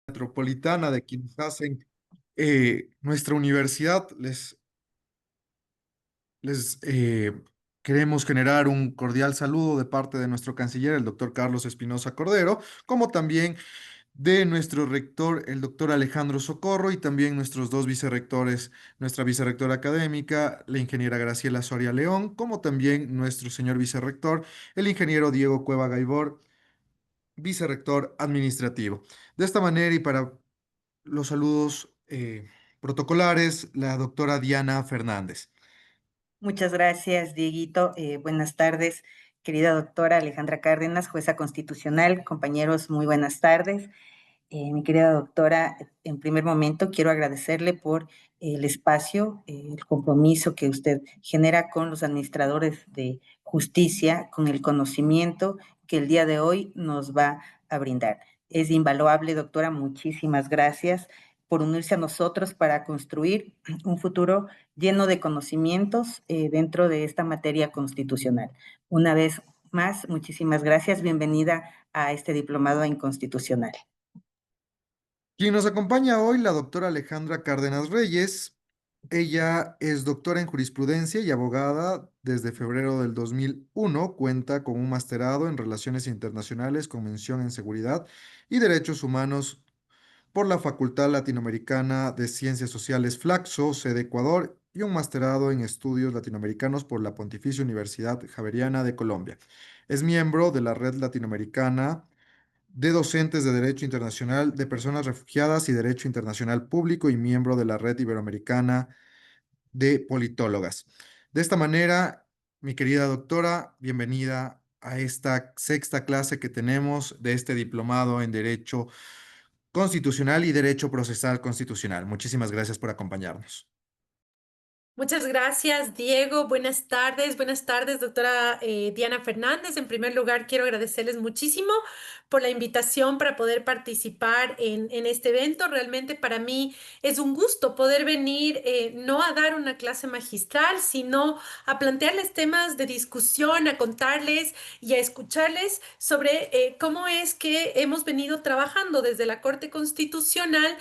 Metropolitana de quienes hacen nuestra universidad. Les queremos generar un cordial saludo de parte de nuestro canciller, el doctor Carlos Espinosa Cordero, como también de nuestro rector, el doctor Alejandro Socorro, y también nuestros dos vicerrectores, nuestra vicerrectora académica, la ingeniera Graciela Soria León, como también nuestro señor vicerrector, el ingeniero Diego Cueva Gaibor, vicerrector administrativo. De esta manera y para los saludos protocolares, la doctora Diana Fernández. Muchas gracias, Dieguito. Buenas tardes, querida doctora Alejandra Cárdenas, jueza constitucional. Compañeros, muy buenas tardes. Mi querida doctora, en primer momento quiero agradecerle por el espacio, el compromiso que usted genera con los administradores de justicia, con el conocimiento que el día de hoy nos va a brindar. Es invaluable, doctora. Muchísimas gracias por unirse a nosotros para construir un futuro lleno de conocimientos dentro de esta materia constitucional. Una vez más, muchísimas gracias. Bienvenida a este diplomado en constitucional. Quien nos acompaña hoy, la doctora Alejandra Cárdenas Reyes. Ella es doctora en jurisprudencia y abogada desde febrero del 2001. Cuenta con un masterado en Relaciones Internacionales con mención en Seguridad y Derechos Humanos por la Facultad Latinoamericana de Ciencias Sociales Flaxo, sede Ecuador, y un masterado en Estudios Latinoamericanos por la Pontificia Universidad Javeriana de Colombia. Es miembro de la Red Latinoamericana de Docentes de Derecho Internacional de Personas Refugiadas y Derecho Internacional Público y miembro de la Red Iberoamericana de Politólogas. De esta manera, mi querida doctora, bienvenida a esta sexta clase que tenemos de este diplomado en Derecho Constitucional y Derecho Procesal Constitucional. Muchísimas gracias por acompañarnos. Muchas gracias, Diego. Buenas tardes, doctora Diana Fernández. En primer lugar, quiero agradecerles muchísimo por la invitación para poder participar en este evento. Realmente para mí es un gusto poder venir no a dar una clase magistral, sino a plantearles temas de discusión, a contarles y a escucharles sobre cómo es que hemos venido trabajando desde la Corte Constitucional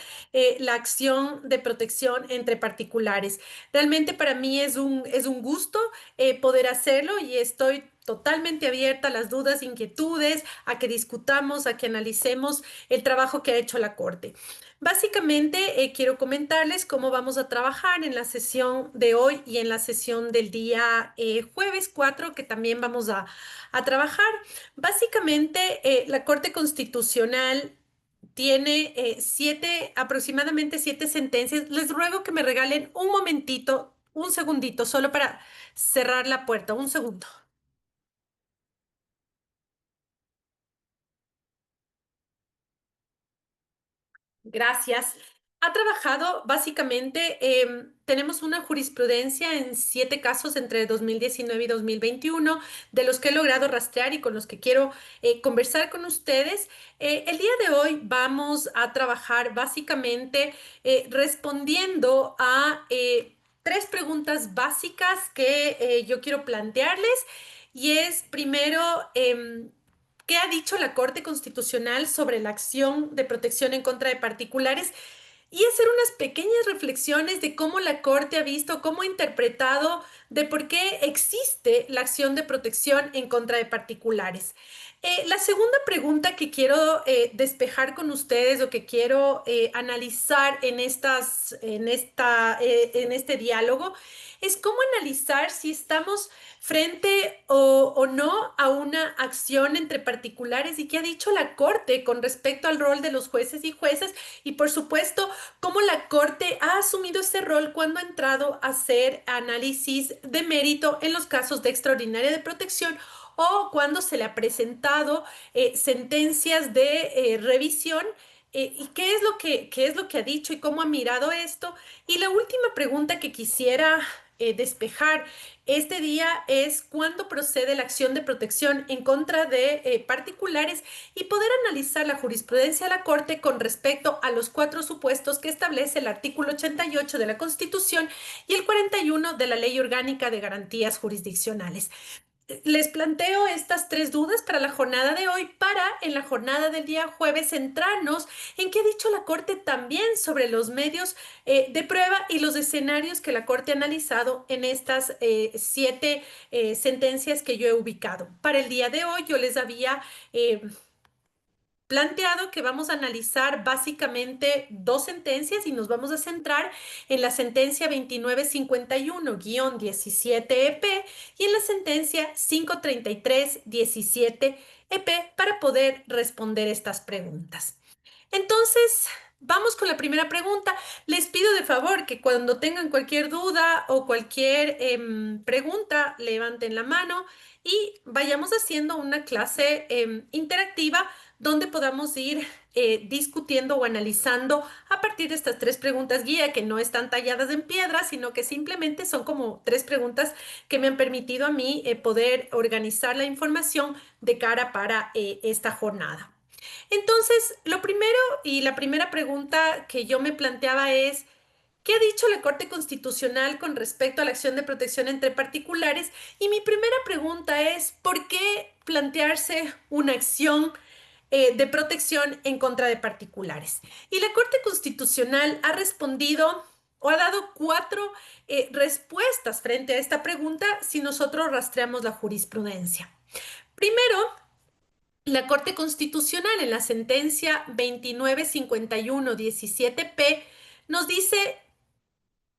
la acción de protección entre particulares. Realmente para mí es un gusto poder hacerlo y estoy totalmente abierta a las dudas, inquietudes, a que discutamos, a que analicemos el trabajo que ha hecho la Corte. Básicamente, quiero comentarles cómo vamos a trabajar en la sesión de hoy y en la sesión del día jueves 4, que también vamos a trabajar. Básicamente, la Corte Constitucional tiene aproximadamente siete sentencias. Les ruego que me regalen un momentito, un segundito, solo para cerrar la puerta. Un segundo. Gracias. Ha trabajado básicamente, tenemos una jurisprudencia en siete casos entre 2019 y 2021, de los que he logrado rastrear y con los que quiero conversar con ustedes. El día de hoy vamos a trabajar básicamente respondiendo a tres preguntas básicas que yo quiero plantearles. Y es primero, ¿qué ha dicho la Corte Constitucional sobre la acción de protección en contra de particulares? Y hacer unas pequeñas reflexiones de cómo la Corte ha visto, cómo ha interpretado de por qué existe la acción de protección en contra de particulares. La segunda pregunta que quiero despejar con ustedes o que quiero analizar en este diálogo es cómo analizar si estamos frente o no a una acción entre particulares y qué ha dicho la Corte con respecto al rol de los jueces y juezas y por supuesto cómo la Corte ha asumido ese rol cuando ha entrado a hacer análisis de mérito en los casos de extraordinaria de protección o cuando se le ha presentado sentencias de revisión. ¿Y qué es lo que ha dicho y cómo ha mirado esto? Y la última pregunta que quisiera despejar este día es cuándo procede la acción de protección en contra de particulares y poder analizar la jurisprudencia de la Corte con respecto a los cuatro supuestos que establece el artículo 88 de la Constitución y el 41 de la Ley Orgánica de Garantías Jurisdiccionales. les planteo estas tres dudas para la jornada de hoy, para en la jornada del día jueves centrarnos en qué ha dicho la Corte también sobre los medios de prueba y los escenarios que la Corte ha analizado en estas siete sentencias que yo he ubicado. Para el día de hoy yo les había planteado que vamos a analizar básicamente dos sentencias y nos vamos a centrar en la sentencia 2951-17-EP y en la sentencia 533-17-EP para poder responder estas preguntas. Entonces, vamos con la primera pregunta. Les pido de favor que cuando tengan cualquier duda o cualquier pregunta, levanten la mano y vayamos haciendo una clase interactiva donde podamos ir discutiendo o analizando a partir de estas tres preguntas guía que no están talladas en piedra, sino que simplemente son como tres preguntas que me han permitido a mí poder organizar la información de cara para esta jornada. Entonces, lo primero y la primera pregunta que yo me planteaba es, ¿qué ha dicho la Corte Constitucional con respecto a la acción de protección entre particulares? Y mi primera pregunta es, ¿por qué plantearse una acción de protección en contra de particulares? Y la Corte Constitucional ha respondido o ha dado cuatro respuestas frente a esta pregunta si nosotros rastreamos la jurisprudencia. Primero, la Corte Constitucional en la sentencia 2951-17P nos dice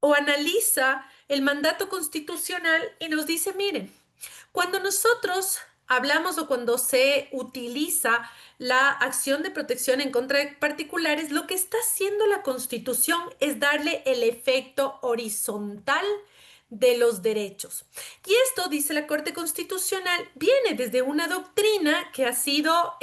o analiza el mandato constitucional y nos dice, miren, cuando nosotros hablamos o cuando se utiliza la acción de protección en contra de particulares, lo que está haciendo la Constitución es darle el efecto horizontal de los derechos. Y esto, dice la Corte Constitucional, viene desde una doctrina que ha sido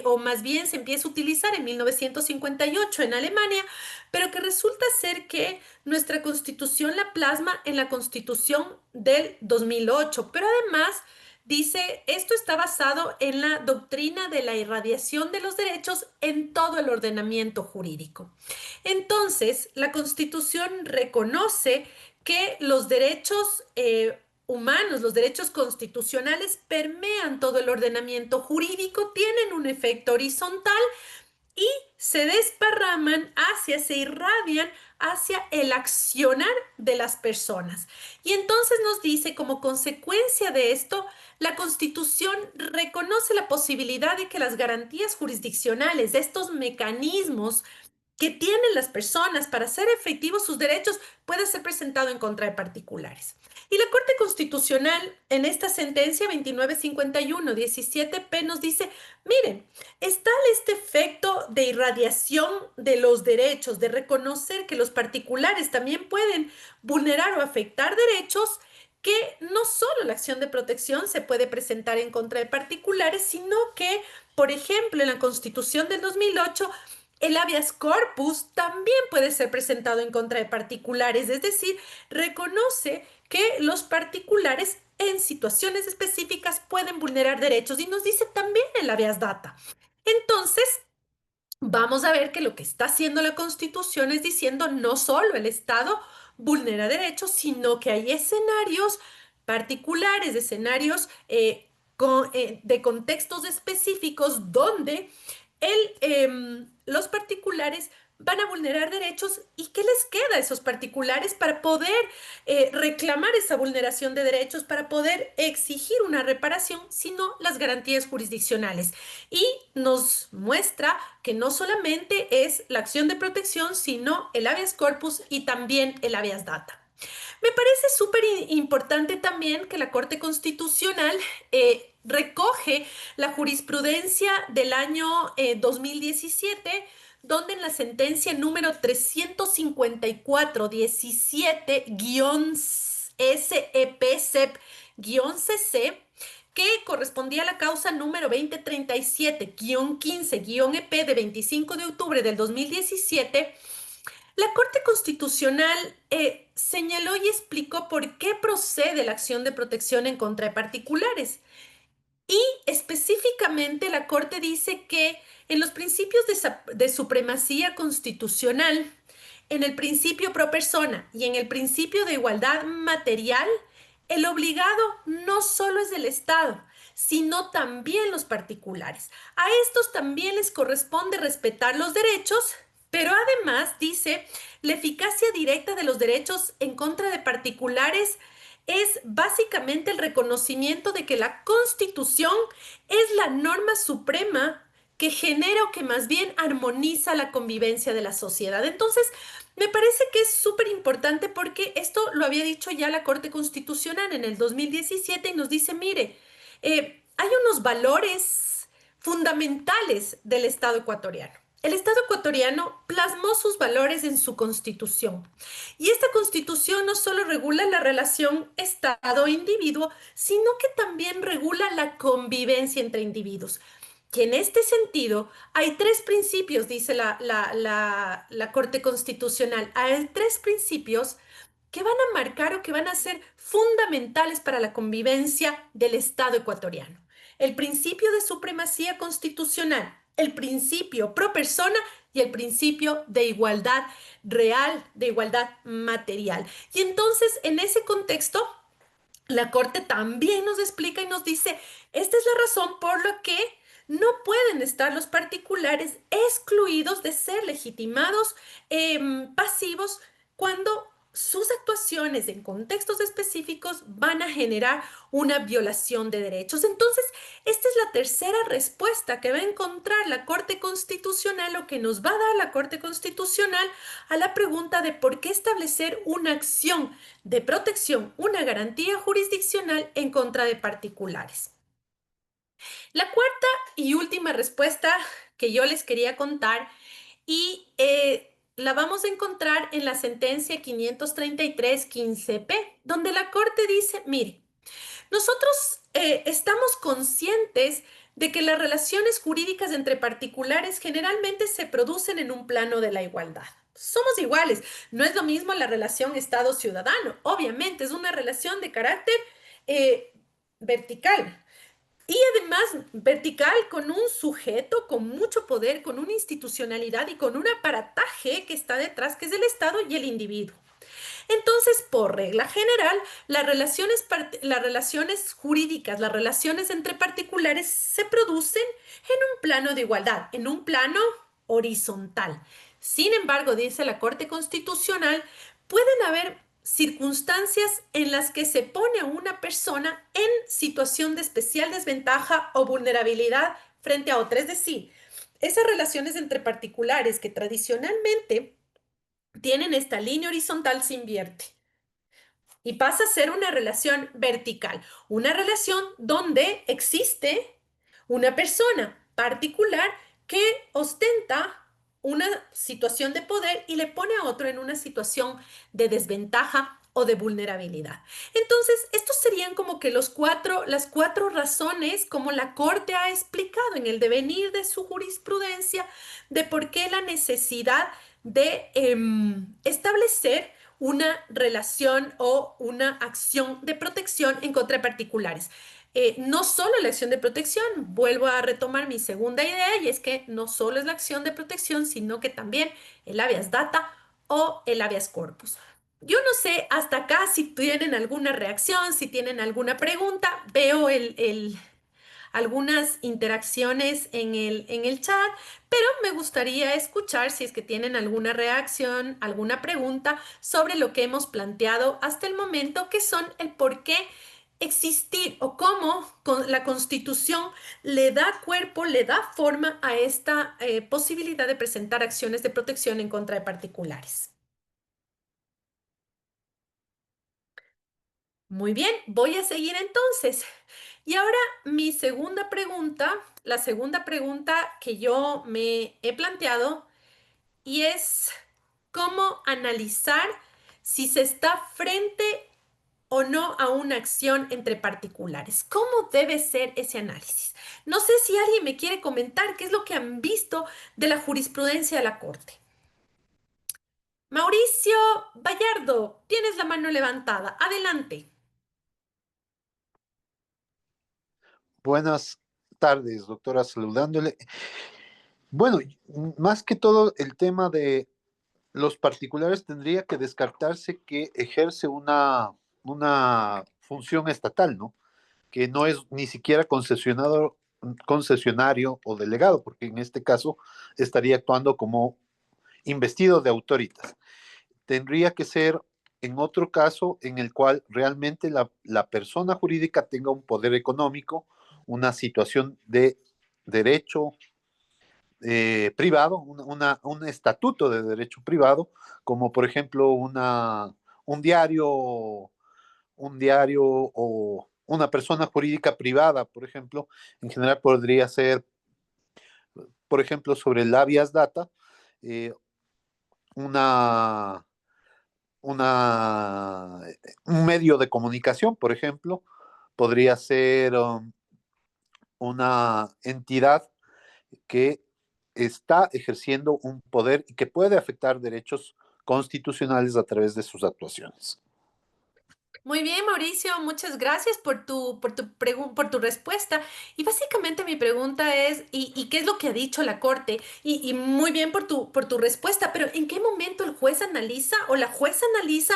o más bien se empieza a utilizar en 1958 en Alemania, pero que resulta ser que nuestra Constitución la plasma en la Constitución del 2008, pero además dice, esto está basado en la doctrina de la irradiación de los derechos en todo el ordenamiento jurídico. Entonces, la Constitución reconoce que los derechos humanos, los derechos constitucionales permean todo el ordenamiento jurídico, tienen un efecto horizontal y se desparraman se irradian hacia el accionar de las personas. Y entonces nos dice, como consecuencia de esto, la Constitución reconoce la posibilidad de que las garantías jurisdiccionales, de estos mecanismos que tienen las personas para hacer efectivos sus derechos puede ser presentado en contra de particulares. Y la Corte Constitucional en esta sentencia 2951-17P nos dice, miren, está este efecto de irradiación de los derechos, de reconocer que los particulares también pueden vulnerar o afectar derechos, que no solo la acción de protección se puede presentar en contra de particulares, sino que, por ejemplo, en la Constitución del 2008, el habeas corpus también puede ser presentado en contra de particulares, es decir, reconoce que los particulares en situaciones específicas pueden vulnerar derechos y nos dice también el habeas data. Entonces, vamos a ver que lo que está haciendo la Constitución es diciendo no solo el Estado vulnera derechos, sino que hay escenarios particulares, escenarios de contextos específicos donde los particulares van a vulnerar derechos y qué les queda a esos particulares para poder reclamar esa vulneración de derechos, para poder exigir una reparación, sino las garantías jurisdiccionales. Y nos muestra que no solamente es la acción de protección, sino el habeas corpus y también el habeas data. Me parece súper importante también que la Corte Constitucional recoge la jurisprudencia del año 2017, donde en la sentencia número 354-17-SEP-CEP-CC, que correspondía a la causa número 2037-15-EP de 25 de octubre del 2017, la Corte Constitucional señaló y explicó por qué procede la acción de protección en contra de particulares. Y específicamente la Corte dice que en los principios de supremacía constitucional, en el principio pro persona y en el principio de igualdad material, el obligado no solo es el Estado, sino también los particulares. A estos también les corresponde respetar los derechos, pero además dice, la eficacia directa de los derechos en contra de particulares es básicamente el reconocimiento de que la Constitución es la norma suprema que genera o que más bien armoniza la convivencia de la sociedad. Entonces, me parece que es súper importante porque esto lo había dicho ya la Corte Constitucional en el 2017 y nos dice, mire, hay unos valores fundamentales del Estado ecuatoriano. El Estado ecuatoriano plasmó sus valores en su constitución. Y esta constitución no solo regula la relación Estado-individuo, sino que también regula la convivencia entre individuos. Que en este sentido hay tres principios, dice la Corte Constitucional, hay tres principios que van a marcar o que van a ser fundamentales para la convivencia del Estado ecuatoriano. El principio de supremacía constitucional, el principio pro persona y el principio de igualdad real, de igualdad material. Y entonces, en ese contexto, la Corte también nos explica y nos dice, esta es la razón por la que no pueden estar los particulares excluidos de ser legitimados pasivos cuando sus actuaciones en contextos específicos van a generar una violación de derechos. Entonces, esta es la tercera respuesta que va a encontrar la Corte Constitucional o que nos va a dar la Corte Constitucional a la pregunta de por qué establecer una acción de protección, una garantía jurisdiccional en contra de particulares. La cuarta y última respuesta que yo les quería contar y la vamos a encontrar en la sentencia 533-15P, donde la Corte dice, mire, nosotros estamos conscientes de que las relaciones jurídicas entre particulares generalmente se producen en un plano de la igualdad. Somos iguales. No es lo mismo la relación Estado-ciudadano. Obviamente es una relación de carácter eh, vertical. Y además vertical con un sujeto con mucho poder, con una institucionalidad y con un aparataje que está detrás, que es el Estado y el individuo. Entonces, por regla general, las relaciones jurídicas, las relaciones entre particulares se producen en un plano de igualdad, en un plano horizontal. Sin embargo, dice la Corte Constitucional, pueden haber circunstancias en las que se pone a una persona en situación de especial desventaja o vulnerabilidad frente a otra. Es decir, esas relaciones entre particulares que tradicionalmente tienen esta línea horizontal se invierte y pasa a ser una relación vertical, una relación donde existe una persona particular que ostenta una situación de poder y le pone a otro en una situación de desventaja o de vulnerabilidad. Entonces, estos serían como que las cuatro razones como la Corte ha explicado en el devenir de su jurisprudencia de por qué la necesidad de establecer una relación o una acción de protección en contra de particulares. No solo la acción de protección, vuelvo a retomar mi segunda idea y es que no solo es la acción de protección, sino que también el habeas data o el habeas corpus. Yo no sé hasta acá si tienen alguna reacción, si tienen alguna pregunta. Veo algunas interacciones en el chat, pero me gustaría escuchar si es que tienen alguna reacción, alguna pregunta sobre lo que hemos planteado hasta el momento, que son el por qué existir o cómo la Constitución le da cuerpo, le da forma a esta posibilidad de presentar acciones de protección en contra de particulares. Muy bien, voy a seguir entonces. Y ahora mi segunda pregunta, la segunda pregunta que yo me he planteado y es cómo analizar si se está frente o no a una acción entre particulares. ¿Cómo debe ser ese análisis? No sé si alguien me quiere comentar qué es lo que han visto de la jurisprudencia de la Corte. Mauricio Vallardo, tienes la mano levantada. Adelante. Buenas tardes, doctora, saludándole. Bueno, más que todo el tema de los particulares tendría que descartarse que ejerce una función estatal, ¿no? Que no es ni siquiera concesionario o delegado, porque en este caso estaría actuando como investido de autoritas. Tendría que ser en otro caso en el cual realmente la persona jurídica tenga un poder económico, una situación de derecho privado, un estatuto de derecho privado, como por ejemplo un diario, un diario o una persona jurídica privada, por ejemplo, en general podría ser, por ejemplo, sobre el habeas data, eh, una, un medio de comunicación, por ejemplo, podría ser una entidad que está ejerciendo un poder y que puede afectar derechos constitucionales a través de sus actuaciones. Muy bien, Mauricio, muchas gracias por tu respuesta. Y básicamente mi pregunta es, ¿y qué es lo que ha dicho la Corte? Y muy bien por tu respuesta, pero ¿en qué momento el juez analiza o la jueza analiza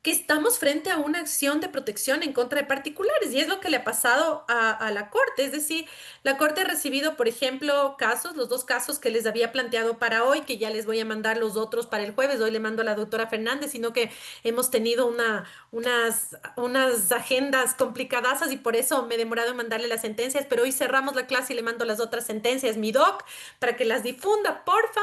que estamos frente a una acción de protección en contra de particulares? Y es lo que le ha pasado a la Corte. Es decir, la Corte ha recibido, por ejemplo, casos, los dos casos que les había planteado para hoy, que ya les voy a mandar los otros para el jueves. Hoy le mando a la doctora Fernández, sino que hemos tenido unas agendas complicadasas y por eso me he demorado en mandarle las sentencias, pero hoy cerramos la clase y le mando las otras sentencias, mi doc, para que las difunda, porfa.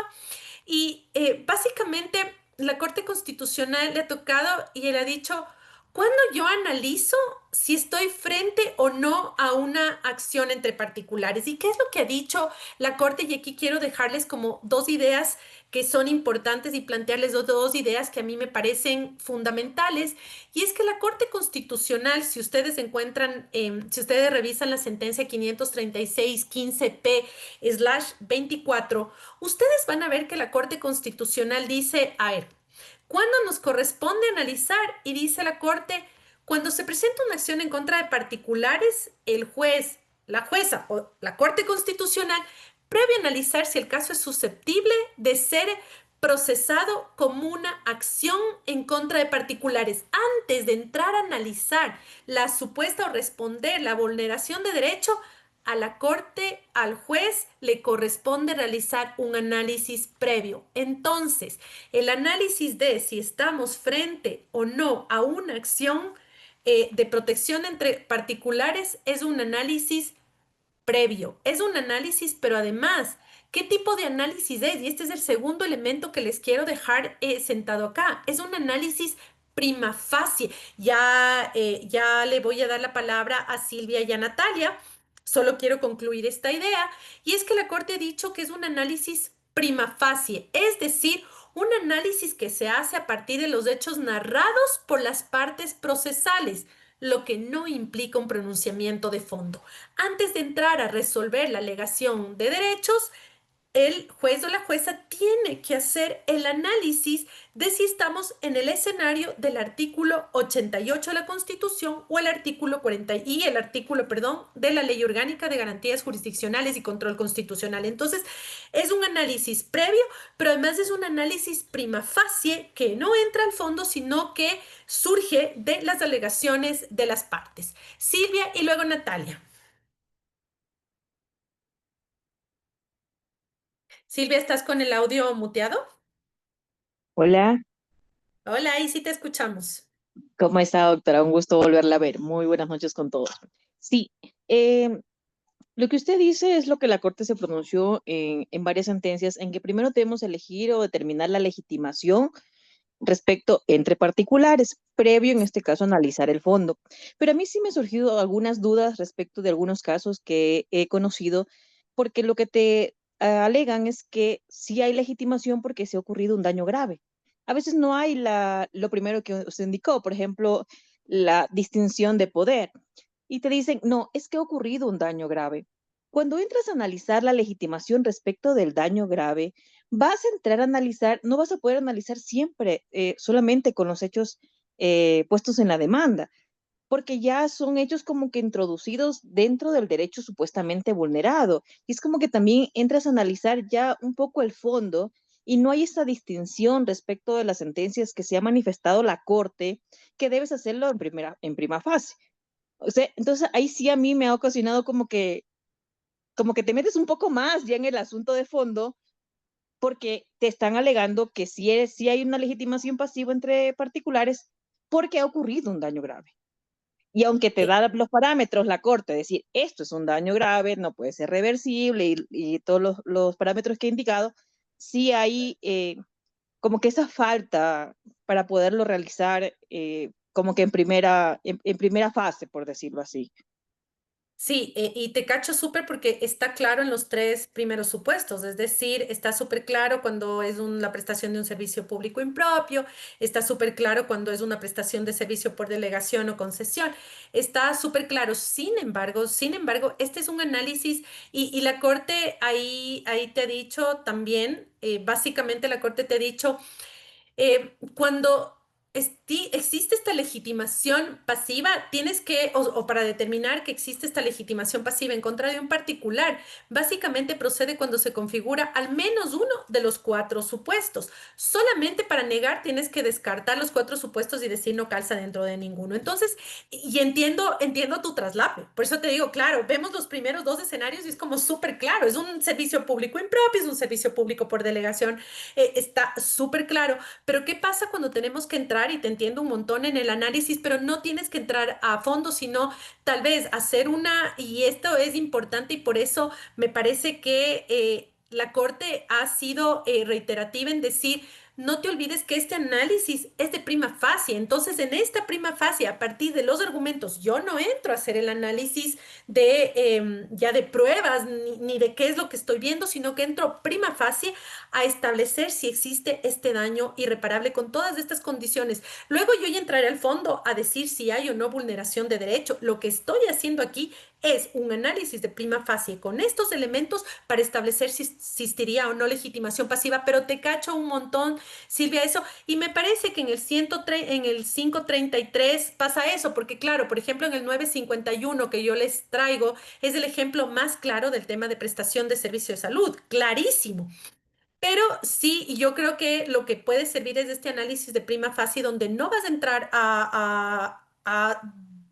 Y básicamente la Corte Constitucional le ha tocado y él ha dicho, ¿cuándo yo analizo si estoy frente o no a una acción entre particulares? ¿Y qué es lo que ha dicho la Corte? Y aquí quiero dejarles como dos ideas que son importantes y plantearles dos ideas que a mí me parecen fundamentales. Y es que la Corte Constitucional, si ustedes encuentran, si ustedes revisan la sentencia 536-15P/24, ustedes van a ver que la Corte Constitucional dice, a ver, ¿cuándo nos corresponde analizar? Y dice la Corte, cuando se presenta una acción en contra de particulares, el juez, la jueza o la Corte Constitucional, previo a analizar si el caso es susceptible de ser procesado como una acción en contra de particulares, antes de entrar a analizar la supuesta o responder la vulneración de derecho, a la Corte, al juez, le corresponde realizar un análisis previo. Entonces, el análisis de si estamos frente o no a una acción de protección entre particulares es un análisis previo. Es un análisis, pero además, ¿qué tipo de análisis es? Y este es el segundo elemento que les quiero dejar sentado acá. Es un análisis prima facie. Ya le voy a dar la palabra a Silvia y a Natalia. Solo quiero concluir esta idea. Y es que la Corte ha dicho que es un análisis prima facie, es decir, un análisis que se hace a partir de los hechos narrados por las partes procesales, lo que no implica un pronunciamiento de fondo. Antes de entrar a resolver la alegación de derechos, el juez o la jueza tiene que hacer el análisis de si estamos en el escenario del artículo 88 de la Constitución o el artículo 40 y el artículo, perdón, de la Ley Orgánica de Garantías Jurisdiccionales y Control Constitucional. Entonces, es un análisis previo, pero además es un análisis prima facie que no entra al fondo, sino que surge de las alegaciones de las partes. Silvia y luego Natalia. Silvia, ¿estás con el audio muteado? Hola, Hola, ahí sí te escuchamos. ¿cómo está, doctora? Un gusto volverla a ver. Muy buenas noches con todos. Sí, lo que usted dice es lo que la Corte se pronunció en varias sentencias, en que primero debemos elegir o determinar la legitimación respecto entre particulares, previo en este caso analizar el fondo. Pero a mí sí me han surgido algunas dudas respecto de algunos casos que he conocido, porque lo que te alegan es que sí hay legitimación porque se ha ocurrido un daño grave. A veces no hay lo primero que usted indicó, por ejemplo, la distinción de poder. Y te dicen, no, es que ha ocurrido un daño grave. Cuando entras a analizar la legitimación respecto del daño grave, vas a entrar a analizar, no vas a poder analizar siempre solamente con los hechos puestos en la demanda, porque ya son hechos como que introducidos dentro del derecho supuestamente vulnerado. Y es como que también entras a analizar ya un poco el fondo y no hay esa distinción respecto de las sentencias que se ha manifestado la Corte, que debes hacerlo en prima fase. O sea, entonces ahí sí a mí me ha ocasionado como que te metes un poco más ya en el asunto de fondo, porque te están alegando que sí hay una legitimación pasiva entre particulares porque ha ocurrido un daño grave. Y aunque te Eh, da los parámetros la Corte, decir, esto es un daño grave, no puede ser reversible y todos los parámetros que he indicado, sí hay como que esa falta para poderlo realizar como que en primera fase, por decirlo así. Sí, y te cacho súper porque está claro en los tres primeros supuestos, es decir, está súper claro cuando es la prestación de un servicio público impropio, está súper claro cuando es una prestación de servicio por delegación o concesión, está súper claro. Sin embargo, este es un análisis y la Corte ahí te ha dicho también, básicamente la Corte te ha dicho cuando existe esta legitimación pasiva, tienes que, o para determinar que existe esta legitimación pasiva en contra de un particular, básicamente procede cuando se configura al menos uno de los cuatro supuestos. Solamente para negar tienes que descartar los cuatro supuestos y decir no calza dentro de ninguno. Entonces, y entiendo tu traslape. Por eso te digo, claro, vemos los primeros dos escenarios y es como súper claro. Es un servicio público impropio, es un servicio público por delegación. Está súper claro. Pero ¿qué pasa cuando tenemos que entrar, y te entiendo un montón en el análisis, pero no tienes que entrar a fondo, sino tal vez hacer y esto es importante y por eso me parece que la Corte ha sido reiterativa en decir, no te olvides que este análisis es de prima facie. Entonces, en esta prima facie, a partir de los argumentos, yo no entro a hacer el análisis ya de pruebas ni de qué es lo que estoy viendo, sino que entro prima facie a establecer si existe este daño irreparable con todas estas condiciones. Luego yo ya entraré al fondo a decir si hay o no vulneración de derecho. Lo que estoy haciendo aquí es un análisis de prima facie con estos elementos para establecer si existiría o no legitimación pasiva, pero te cacho un montón, Silvia, eso, y me parece que en el 103, en el 533 pasa eso, porque claro, por ejemplo, en el 951 que yo les traigo es el ejemplo más claro del tema de prestación de servicio de salud, clarísimo. Pero sí, y yo creo que lo que puede servir es este análisis de prima facie donde no vas a entrar a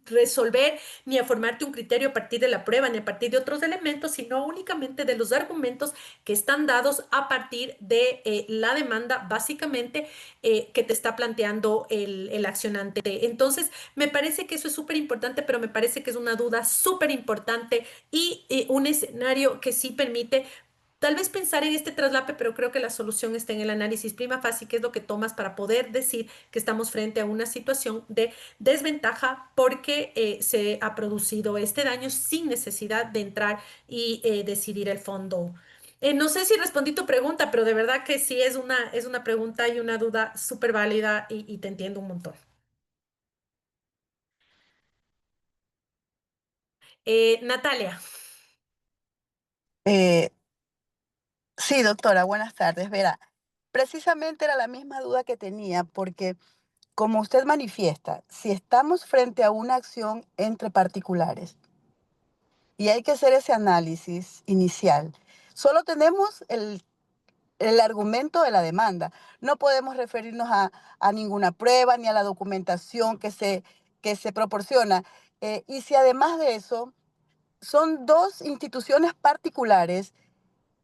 resolver ni a formarte un criterio a partir de la prueba ni a partir de otros elementos, sino únicamente de los argumentos que están dados a partir de la demanda básicamente que te está planteando el accionante. Entonces, me parece que eso es súper importante, pero me parece que es una duda súper importante y un escenario que sí permite tal vez pensar en este traslape, pero creo que la solución está en el análisis prima facie, que es lo que tomas para poder decir que estamos frente a una situación de desventaja porque se ha producido este daño sin necesidad de entrar y decidir el fondo. No sé si respondí tu pregunta, pero de verdad que sí es una pregunta y una duda súper válida y te entiendo un montón. Natalia. Eh, sí, doctora, buenas tardes. Verá, precisamente era la misma duda que tenía, porque como usted manifiesta, si estamos frente a una acción entre particulares y hay que hacer ese análisis inicial, solo tenemos el argumento de la demanda. No podemos referirnos a ninguna prueba ni a la documentación que se proporciona. Y si además de eso son dos instituciones particulares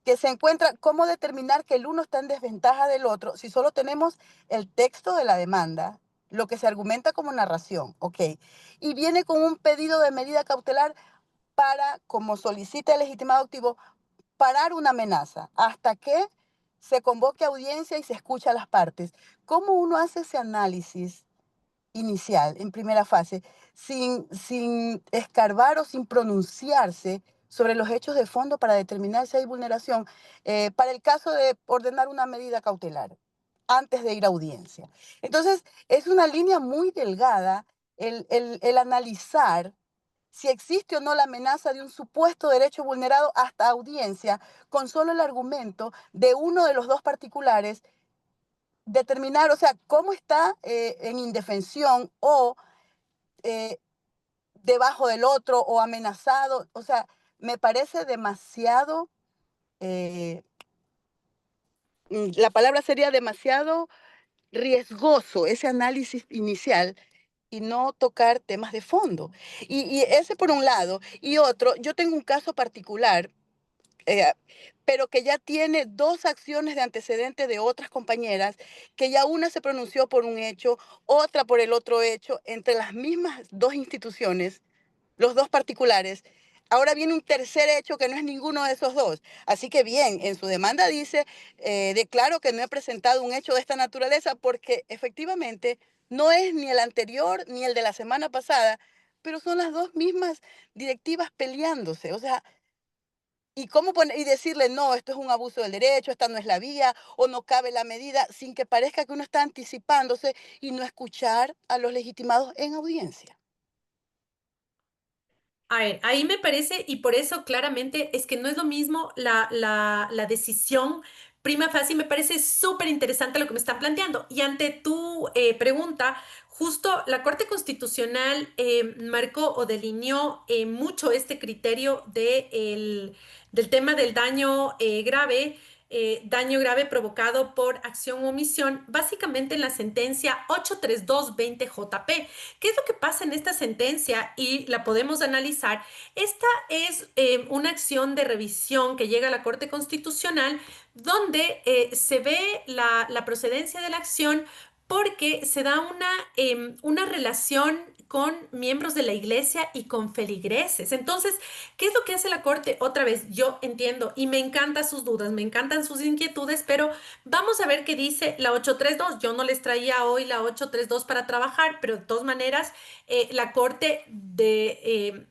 que se encuentra cómo determinar que el uno está en desventaja del otro si solo tenemos el texto de la demanda, lo que se argumenta como narración, ¿ok? Y viene con un pedido de medida cautelar para, como solicita el legitimado activo, parar una amenaza hasta que se convoque audiencia y se escucha a las partes. ¿Cómo uno hace ese análisis inicial, en primera fase, sin escarbar o sin pronunciarse sobre los hechos de fondo para determinar si hay vulneración, para el caso de ordenar una medida cautelar antes de ir a audiencia? Entonces, es una línea muy delgada el analizar si existe o no la amenaza de un supuesto derecho vulnerado hasta audiencia, con solo el argumento de uno de los dos particulares determinar, o sea, cómo está en indefensión o eh, debajo del otro o amenazado. O sea, me parece demasiado, eh, la palabra sería demasiado riesgoso ese análisis inicial y no tocar temas de fondo. Y ese por un lado. Y otro, yo tengo un caso particular, eh, pero que ya tiene dos acciones de antecedente de otras compañeras, que ya una se pronunció por un hecho, otra por el otro hecho, entre las mismas dos instituciones, los dos particulares. Ahora viene un tercer hecho que no es ninguno de esos dos. Así que bien, en su demanda dice, declaro que no he presentado un hecho de esta naturaleza porque efectivamente no es ni el anterior ni el de la semana pasada, pero son las dos mismas directivas peleándose. O sea, ¿y cómo y decirle, no, esto es un abuso del derecho, esta no es la vía o no cabe la medida, sin que parezca que uno está anticipándose y no escuchar a los legitimados en audiencia? A ver, ahí me parece, y por eso claramente es que no es lo mismo la decisión prima facie, me parece súper interesante lo que me están planteando. Y ante tu pregunta, justo la Corte Constitucional marcó o delineó mucho este criterio del tema del daño grave provocado por acción o omisión, básicamente en la sentencia 83220 JP. ¿Qué es lo que pasa en esta sentencia? Y la podemos analizar. Esta es una acción de revisión que llega a la Corte Constitucional donde se ve la procedencia de la acción porque se da una relación con miembros de la iglesia y con feligreses. Entonces, ¿qué es lo que hace la Corte? Otra vez, yo entiendo y me encantan sus dudas, me encantan sus inquietudes, pero vamos a ver qué dice la 832. Yo no les traía hoy la 832 para trabajar, pero de todas maneras, la Corte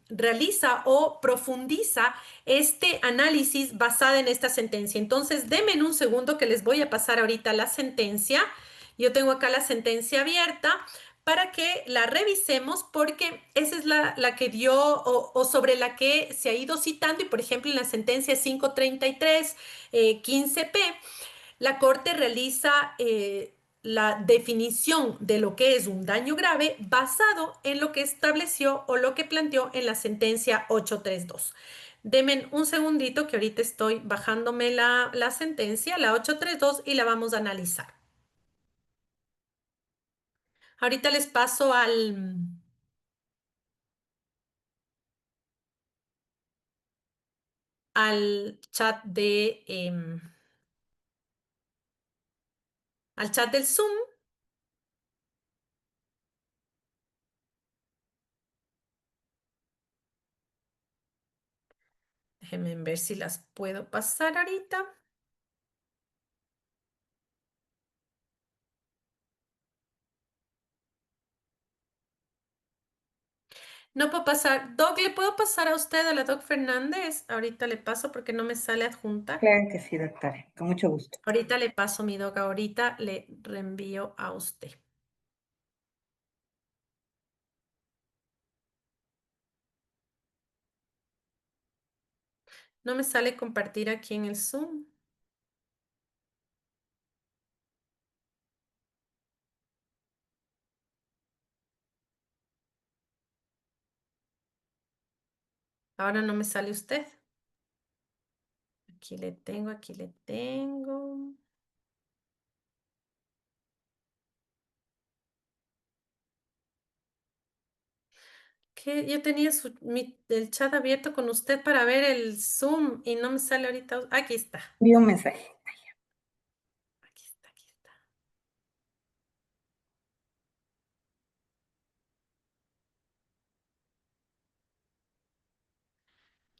realiza o profundiza este análisis basada en esta sentencia. Entonces, denme un segundo que les voy a pasar ahorita la sentencia. Yo tengo acá la sentencia abierta para que la revisemos porque esa es la que dio o sobre la que se ha ido citando y por ejemplo en la sentencia 533 15P la Corte realiza la definición de lo que es un daño grave basado en lo que estableció o lo que planteó en la sentencia 832. Demen un segundito que ahorita estoy bajándome la sentencia, la 832, y la vamos a analizar. Ahorita les paso al chat al chat del Zoom. Déjenme ver si las puedo pasar ahorita. No puedo pasar. Doc, ¿le puedo pasar a usted, a la Doc Fernández? Ahorita le paso porque no me sale adjuntar. Claro que sí, doctora, con mucho gusto. Ahorita le paso mi Doc, ahorita le reenvío a usted. No me sale compartir aquí en el Zoom. Ahora no me sale usted. Aquí le tengo, aquí le tengo. ¿Qué? Yo tenía el chat abierto con usted para ver el Zoom y no me sale ahorita. Aquí está. Vi un mensaje. Aquí está, aquí está.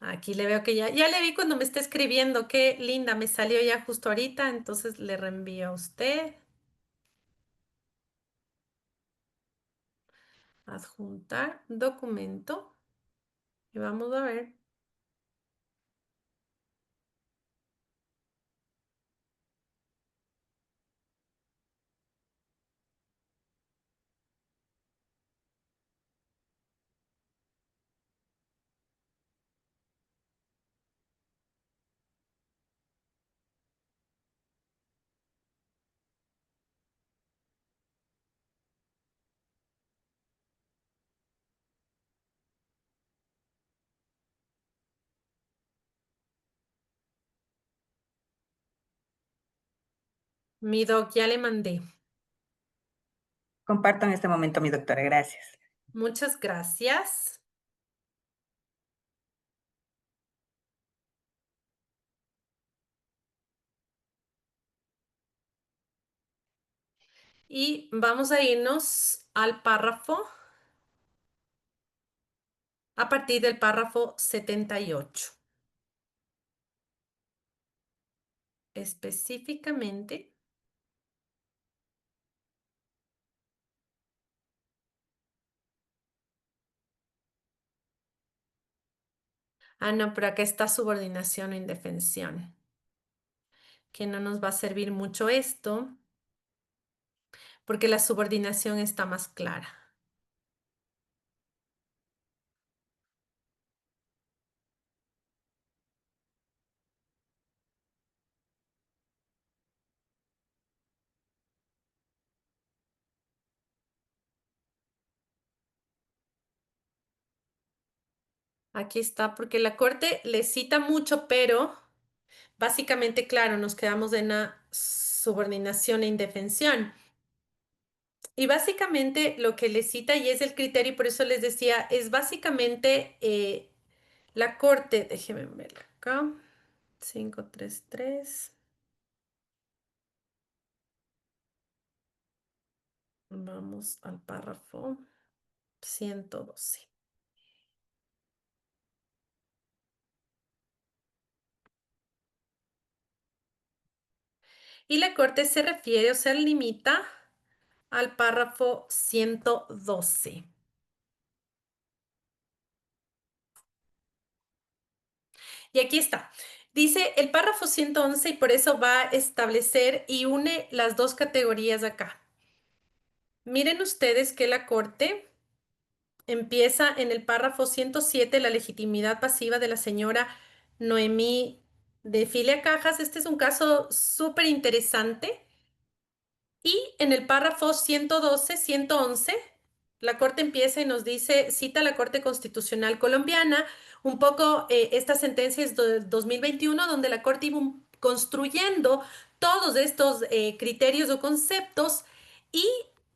Aquí le veo que ya le vi cuando me está escribiendo. Qué linda, me salió ya justo ahorita, entonces le reenvío a usted. Adjuntar documento. Y vamos a ver. Mi doc, ya le mandé. Comparto en este momento, mi doctora. Gracias. Muchas gracias. Y vamos a irnos al párrafo a partir del párrafo 78. Específicamente, no, pero acá está subordinación o indefensión, que no nos va a servir mucho esto, porque la subordinación está más clara. Aquí está, porque la corte le cita mucho, pero básicamente, claro, nos quedamos en la subordinación e indefensión. Y básicamente lo que le cita y es el criterio, y por eso les decía, es básicamente la corte, déjenme ver acá, 533. Vamos al párrafo 112. Y la corte se refiere o se limita al párrafo 112. Y aquí está. Dice el párrafo 111 y por eso va a establecer y une las dos categorías acá. Miren ustedes que la corte empieza en el párrafo 107, la legitimidad pasiva de la señora Noemí de Filia Cajas. Este es un caso súper interesante. Y en el párrafo 112, 111, la Corte empieza y nos dice, cita la Corte Constitucional Colombiana, un poco esta sentencia es del 2021, donde la Corte iba construyendo todos estos criterios o conceptos y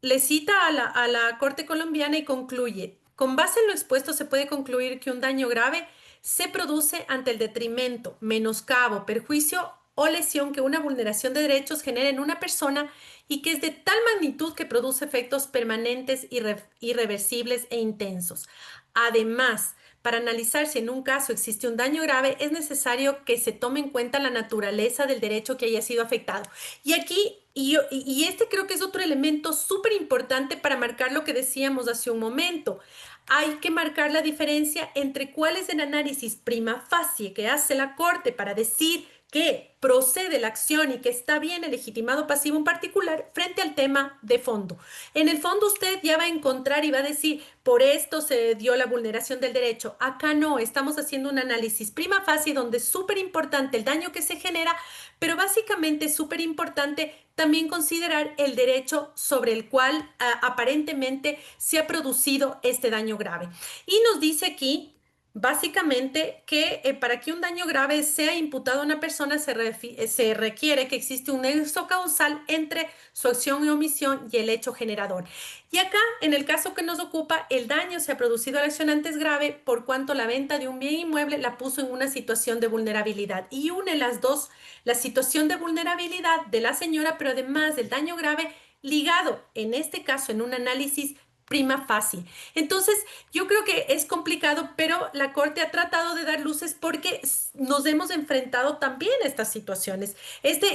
le cita a la Corte Colombiana y concluye, con base en lo expuesto se puede concluir que un daño grave se produce ante el detrimento, menoscabo, perjuicio o lesión que una vulneración de derechos genera en una persona y que es de tal magnitud que produce efectos permanentes, irreversibles e intensos. Además, para analizar si en un caso existe un daño grave, es necesario que se tome en cuenta la naturaleza del derecho que haya sido afectado. Y aquí, y este creo que es otro elemento súper importante para marcar lo que decíamos hace un momento. Hay que marcar la diferencia entre cuál es el análisis prima facie que hace la Corte para decir que procede la acción y que está bien el legitimado pasivo en particular frente al tema de fondo. En el fondo usted ya va a encontrar y va a decir, por esto se dio la vulneración del derecho. Acá no, estamos haciendo un análisis prima facie donde es súper importante el daño que se genera, pero básicamente es súper importante también considerar el derecho sobre el cual aparentemente se ha producido este daño grave. Y nos dice aquí básicamente que para que un daño grave sea imputado a una persona se requiere que existe un nexo causal entre su acción y omisión y el hecho generador. Y acá, en el caso que nos ocupa, el daño se ha producido a la acción antes grave por cuanto la venta de un bien inmueble la puso en una situación de vulnerabilidad. Y une las dos, la situación de vulnerabilidad de la señora, pero además del daño grave ligado, en este caso, en un análisis prima facie. Entonces, yo creo que es complicado, pero la Corte ha tratado de dar luces porque nos hemos enfrentado también a estas situaciones.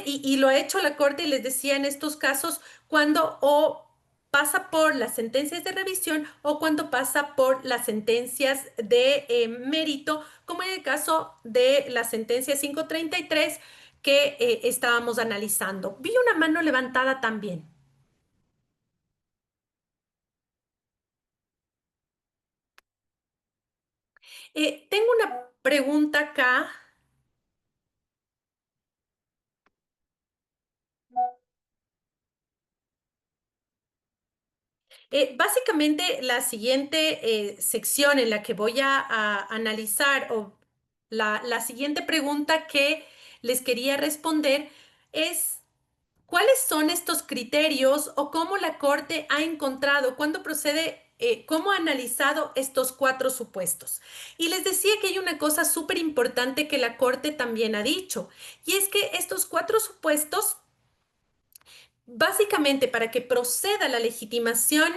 Y lo ha hecho la Corte y les decía en estos casos cuando o pasa por las sentencias de revisión o cuando pasa por las sentencias de mérito, como en el caso de la sentencia 533 que estábamos analizando. Vi una mano levantada también. Tengo una pregunta acá. Básicamente, la siguiente sección en la que voy a analizar o la siguiente pregunta que les quería responder es ¿cuáles son estos criterios o cómo la Corte ha encontrado, cuándo procede, cómo ha analizado estos 4 supuestos? Y les decía que hay una cosa súper importante que la Corte también ha dicho, y es que estos 4 supuestos, básicamente para que proceda la legitimación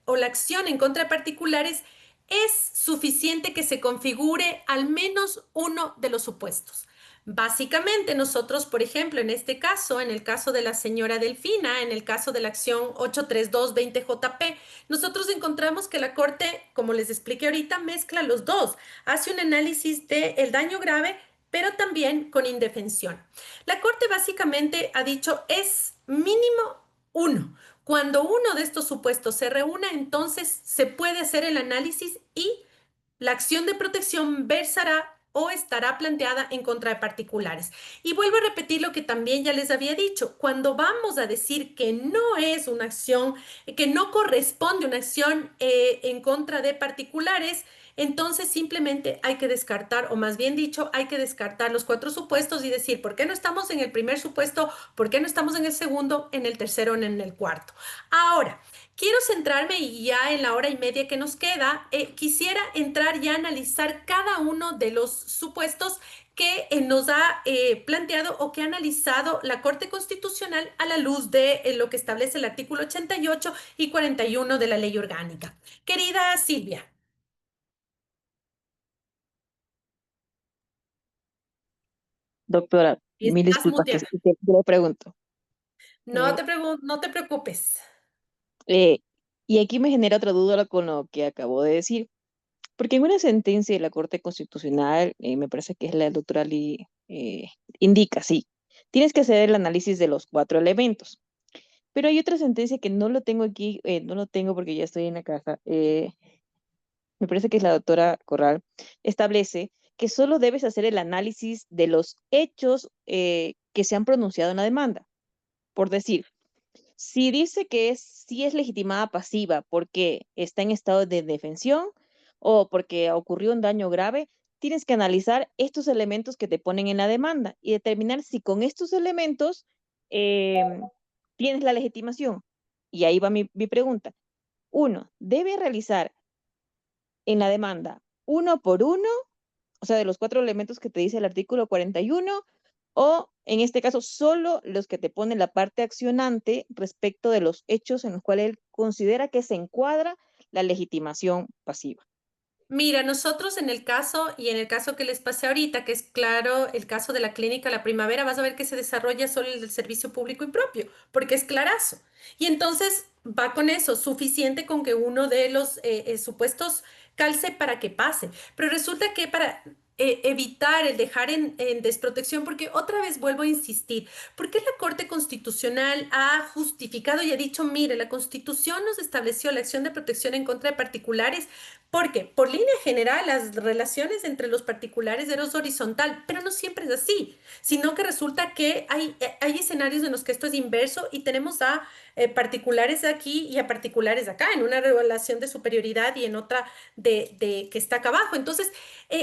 o la acción en contra de particulares, es suficiente que se configure al menos uno de los supuestos. Básicamente, nosotros, por ejemplo, en este caso, en el caso de la señora Delfina, en el caso de la acción 83220JP, nosotros encontramos que la Corte, como les expliqué ahorita, mezcla los dos, hace un análisis del daño grave, pero también con indefensión. La Corte básicamente ha dicho es mínimo uno. Cuando uno de estos supuestos se reúna, entonces se puede hacer el análisis y la acción de protección versará o estará planteada en contra de particulares. Y vuelvo a repetir lo que también ya les había dicho. Cuando vamos a decir que no es una acción, que no corresponde una acción en contra de particulares, entonces simplemente hay que descartar, o más bien dicho, hay que descartar los 4 supuestos y decir, ¿por qué no estamos en el primer supuesto? ¿Por qué no estamos en el segundo, en el tercero, o en el cuarto? Ahora, quiero centrarme y ya en la hora y media que nos queda, quisiera entrar ya a analizar cada uno de los supuestos que nos ha planteado o que ha analizado la Corte Constitucional a la luz de lo que establece el artículo 88 y 41 de la Ley Orgánica. Querida Silvia. Doctora, mil Estás disculpas muteada. que le pregunto. No Eh, te no te preocupes. eh, y aquí me genera otra duda con lo que acabo de decir, porque en una sentencia de la Corte Constitucional, me parece que es la doctora Lee, indica, sí, tienes que hacer el análisis de los 4 elementos. Pero hay otra sentencia que no lo tengo aquí, no lo tengo porque ya estoy en la casa. Me parece que es la doctora Corral, establece que solo debes hacer el análisis de los hechos que se han pronunciado en la demanda. Por decir, si dice que sí es legitimada pasiva porque está en estado de defensión o porque ocurrió un daño grave, tienes que analizar estos elementos que te ponen en la demanda y determinar si con estos elementos tienes la legitimación. Y ahí va mi pregunta. Uno, ¿debe realizar en la demanda uno por uno, o sea, de los 4 elementos que te dice el artículo 41, o en este caso solo los que te pone la parte accionante respecto de los hechos en los cuales él considera que se encuadra la legitimación pasiva? Mira, nosotros en el caso y en el caso que les pasé ahorita, que es claro el caso de la clínica La Primavera, vas a ver que se desarrolla solo el del servicio público impropio, porque es clarazo. Y entonces va con eso, suficiente con que uno de los supuestos calce para que pase. Pero resulta que para evitar el dejar en desprotección, porque otra vez vuelvo a insistir, ¿por qué la Corte Constitucional ha justificado y ha dicho, mire, la Constitución nos estableció la acción de protección en contra de particulares? Porque por línea general las relaciones entre los particulares es horizontal, pero no siempre es así, sino que resulta que hay escenarios en los que esto es inverso y tenemos a particulares aquí y a particulares acá, en una relación de superioridad y en otra de que está acá abajo. Entonces,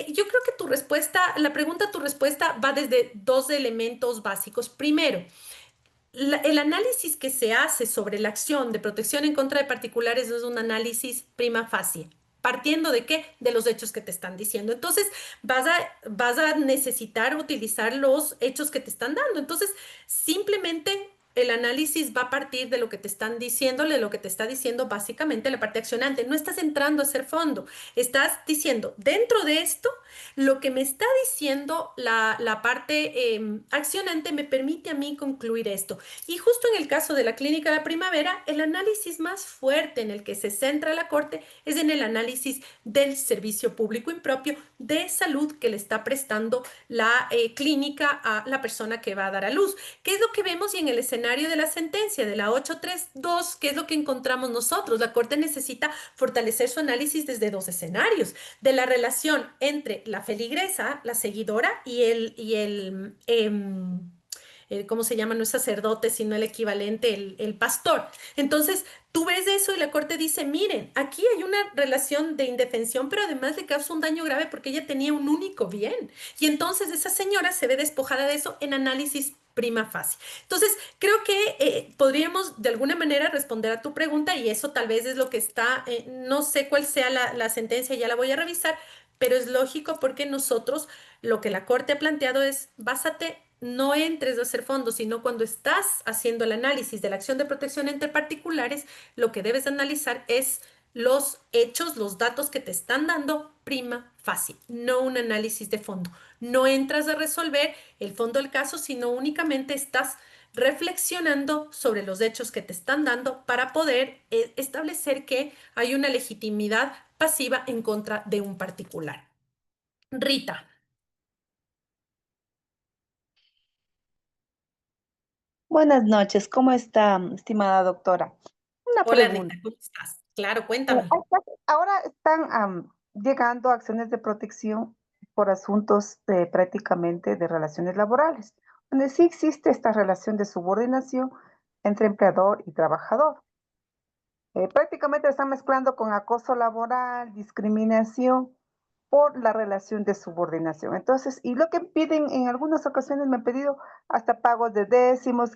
yo creo que tu respuesta, la pregunta, tu respuesta va desde 2 elementos básicos. Primero, el análisis que se hace sobre la acción de protección en contra de particulares es un análisis prima facie. ¿Partiendo de qué? De los hechos que te están diciendo. Entonces, vas a necesitar utilizar los hechos que te están dando. Entonces, simplemente el análisis va a partir de lo que te están diciendo, de lo que te está diciendo básicamente la parte accionante. No estás entrando a hacer fondo. Estás diciendo, dentro de esto, lo que me está diciendo la parte accionante me permite a mí concluir esto. Y justo en el caso de la clínica La Primavera, el análisis más fuerte en el que se centra la Corte es en el análisis del servicio público impropio de salud que le está prestando la clínica a la persona que va a dar a luz. ¿Qué es lo que vemos y en el escenario de la sentencia de la 832? ¿Qué es lo que encontramos nosotros? La Corte necesita fortalecer su análisis desde 2 escenarios, de la relación entre la feligresa, la seguidora, ¿cómo se llama? No es sacerdote, sino el equivalente, el pastor. Entonces, tú ves eso y la Corte dice, miren, aquí hay una relación de indefensión, pero además le causa un daño grave porque ella tenía un único bien. Y entonces esa señora se ve despojada de eso en análisis prima facie. Entonces, creo que podríamos de alguna manera responder a tu pregunta y eso tal vez es lo que está, no sé cuál sea la sentencia, ya la voy a revisar, pero es lógico porque nosotros lo que la Corte ha planteado es, básate, no entres a hacer fondos, sino cuando estás haciendo el análisis de la acción de protección entre particulares, lo que debes analizar es los hechos, los datos que te están dando prima facie, no un análisis de fondo. No entras a resolver el fondo del caso, sino únicamente estás reflexionando sobre los hechos que te están dando para poder establecer que hay una legitimidad pasiva en contra de un particular. Rita, Buenas noches, ¿cómo está, estimada doctora? Una hola Rita, pregunta. ¿cómo estás? Claro, cuéntame. Ahora están llegando acciones de protección por asuntos prácticamente de relaciones laborales, donde sí existe esta relación de subordinación entre empleador y trabajador. Prácticamente están mezclando con acoso laboral, discriminación por la relación de subordinación. Entonces, y lo que piden en algunas ocasiones me han pedido hasta pagos de décimos,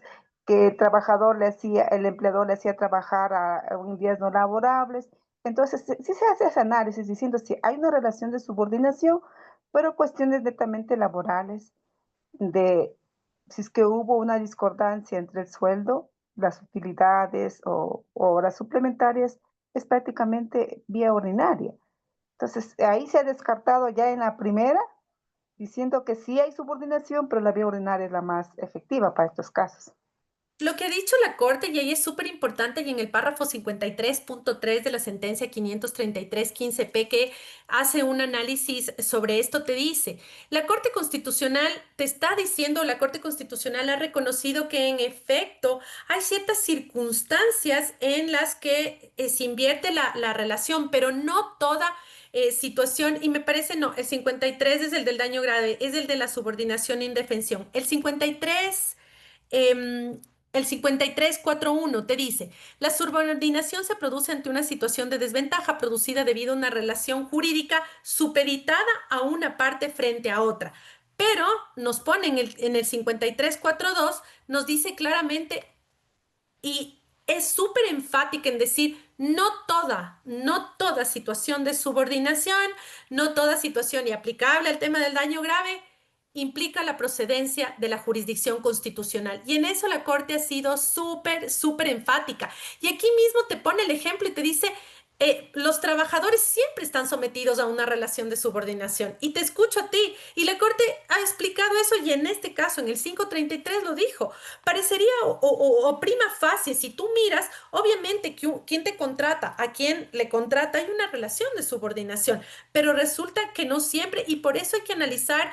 que el trabajador le hacía, el empleador le hacía trabajar en días no laborables. Entonces, sí se hace ese análisis diciendo si hay una relación de subordinación, pero cuestiones netamente laborales, de si es que hubo una discordancia entre el sueldo, las utilidades o horas suplementarias, es prácticamente vía ordinaria. Entonces, ahí se ha descartado ya en la primera, diciendo que sí hay subordinación, pero la vía ordinaria es la más efectiva para estos casos. Lo que ha dicho la Corte, y ahí es súper importante, y en el párrafo 53.3 de la sentencia 533-15P, que hace un análisis sobre esto, te dice, la Corte Constitucional te está diciendo, la Corte Constitucional ha reconocido que en efecto hay ciertas circunstancias en las que se invierte la relación, pero no toda situación, y me parece, no, el 53 es el del daño grave, es el de la subordinación e indefensión. El 53 em, el 53.4.1 te dice, la subordinación se produce ante una situación de desventaja producida debido a una relación jurídica supeditada a una parte frente a otra. Pero nos pone en el 53.4.2, nos dice claramente y es súper enfática en decir, no toda situación de subordinación, no toda situación y aplicable al tema del daño grave implica la procedencia de la jurisdicción constitucional. Y en eso la Corte ha sido súper, súper enfática. Y aquí mismo te pone el ejemplo y te dice, los trabajadores siempre están sometidos a una relación de subordinación. Y te escucho a ti. Y la Corte ha explicado eso y en este caso, en el 533 lo dijo. Parecería o prima facie, si tú miras, obviamente que quien te contrata, a quien le contrata, hay una relación de subordinación, pero resulta que no siempre y por eso hay que analizar,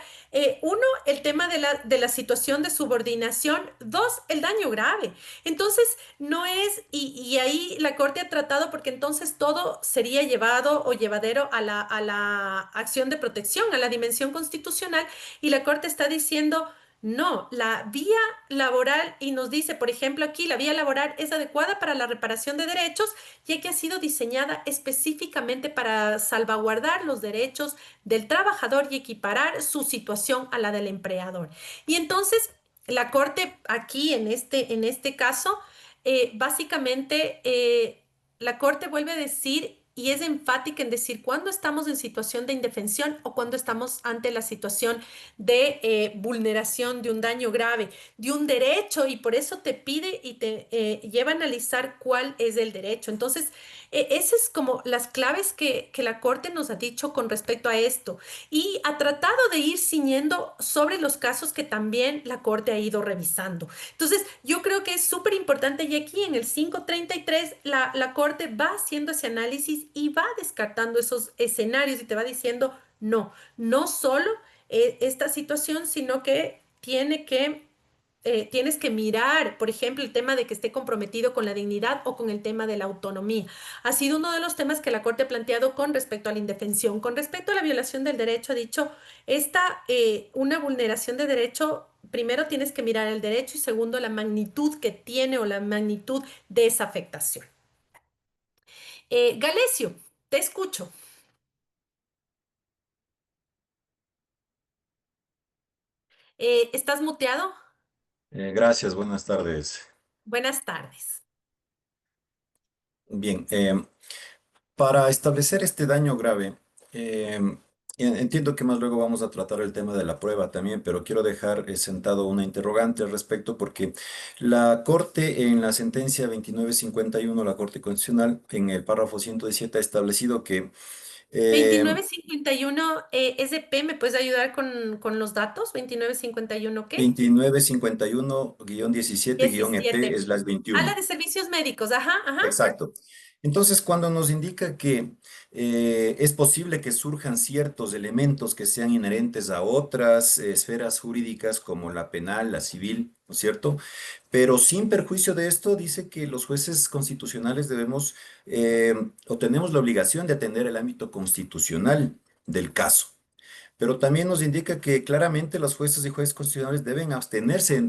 uno, el tema de la situación de subordinación, dos, el daño grave. Entonces, no es, y ahí la Corte ha tratado porque entonces todo sería llevado o llevadero a la acción de protección, a la dimensión constitucional, y la Corte está diciendo... No, la vía laboral, y nos dice, por ejemplo, aquí la vía laboral es adecuada para la reparación de derechos, ya que ha sido diseñada específicamente para salvaguardar los derechos del trabajador y equiparar su situación a la del empleador. Y entonces, la Corte aquí, en este caso, básicamente, la Corte vuelve a decir... Y es enfática en decir cuándo estamos en situación de indefensión o cuando estamos ante la situación de vulneración de un daño grave, de un derecho, y por eso te pide y te lleva a analizar cuál es el derecho. Entonces, esas es como las claves que la Corte nos ha dicho con respecto a esto y ha tratado de ir ciñendo sobre los casos que también la Corte ha ido revisando. Entonces, yo creo que es súper importante y aquí en el 533 la Corte va haciendo ese análisis y va descartando esos escenarios y te va diciendo, no solo esta situación, sino que tienes que mirar, por ejemplo, el tema de que esté comprometido con la dignidad o con el tema de la autonomía. Ha sido uno de los temas que la Corte ha planteado con respecto a la indefensión. Con respecto a la violación del derecho, ha dicho, una vulneración de derecho, primero tienes que mirar el derecho y segundo, la magnitud que tiene o la magnitud de esa afectación. Galesio, te escucho. ¿Estás muteado? Gracias, buenas tardes. Buenas tardes. Bien, para establecer este daño grave, entiendo que más luego vamos a tratar el tema de la prueba también, pero quiero dejar sentado una interrogante al respecto porque la Corte en la sentencia 2951, la Corte Constitucional, en el párrafo 117 ha establecido que eh, 2951 SP, ¿me puedes ayudar con los datos? 2951, ¿qué? 2951-17-EP 17. es las A la 21. de servicios médicos, ajá, ajá. Exacto. Entonces, cuando nos indica que es posible que surjan ciertos elementos que sean inherentes a otras esferas jurídicas como la penal, la civil, ¿no es cierto? Pero sin perjuicio de esto, dice que los jueces constitucionales debemos o tenemos la obligación de atender el ámbito constitucional del caso. Pero también nos indica que claramente los jueces y jueces constitucionales deben abstenerse de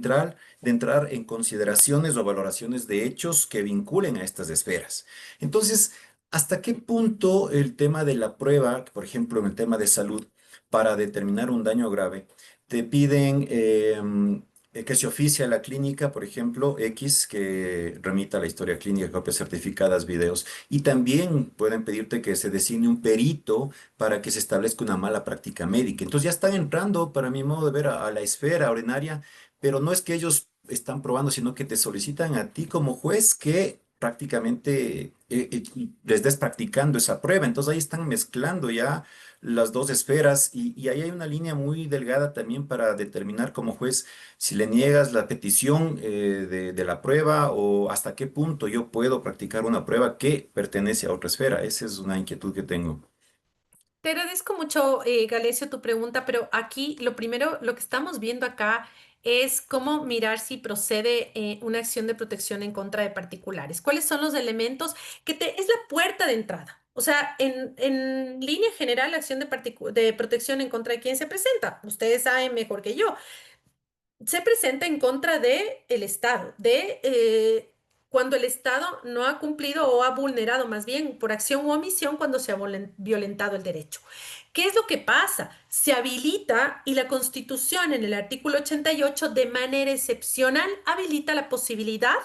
entrar en consideraciones o valoraciones de hechos que vinculen a estas esferas. Entonces, ¿hasta qué punto el tema de la prueba, por ejemplo, en el tema de salud, para determinar un daño grave, te piden que se oficie a la clínica, por ejemplo, X, que remita la historia clínica, copias certificadas, videos, y también pueden pedirte que se designe un perito para que se establezca una mala práctica médica? Entonces ya están entrando, para mi modo de ver, a la esfera ordinaria, pero no es que ellos están probando, sino que te solicitan a ti como juez que prácticamente les des practicando esa prueba. Entonces ahí están mezclando ya las dos esferas y ahí hay una línea muy delgada también para determinar como juez si le niegas la petición de la prueba o hasta qué punto yo puedo practicar una prueba que pertenece a otra esfera. Esa es una inquietud que tengo. Te agradezco mucho, Galecio, tu pregunta, pero aquí lo primero, lo que estamos viendo acá es cómo mirar si procede una acción de protección en contra de particulares. ¿Cuáles son los elementos es la puerta de entrada? O sea, en línea general, la acción de protección en contra de quién se presenta. Ustedes saben mejor que yo, se presenta en contra de el Estado, cuando el Estado no ha cumplido o ha vulnerado más bien por acción u omisión cuando se ha violentado el derecho. ¿Qué es lo que pasa? Se habilita y la Constitución en el artículo 88 de manera excepcional habilita la posibilidad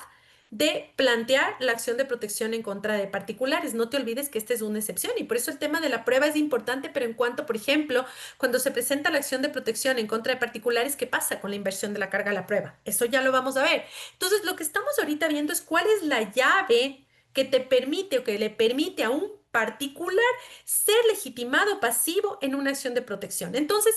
de plantear la acción de protección en contra de particulares. No te olvides que esta es una excepción y por eso el tema de la prueba es importante, pero en cuanto, por ejemplo, cuando se presenta la acción de protección en contra de particulares, ¿qué pasa con la inversión de la carga a la prueba? Eso ya lo vamos a ver. Entonces, lo que estamos ahorita viendo es cuál es la llave que te permite o que le permite a un particular ser legitimado pasivo en una acción de protección. Entonces,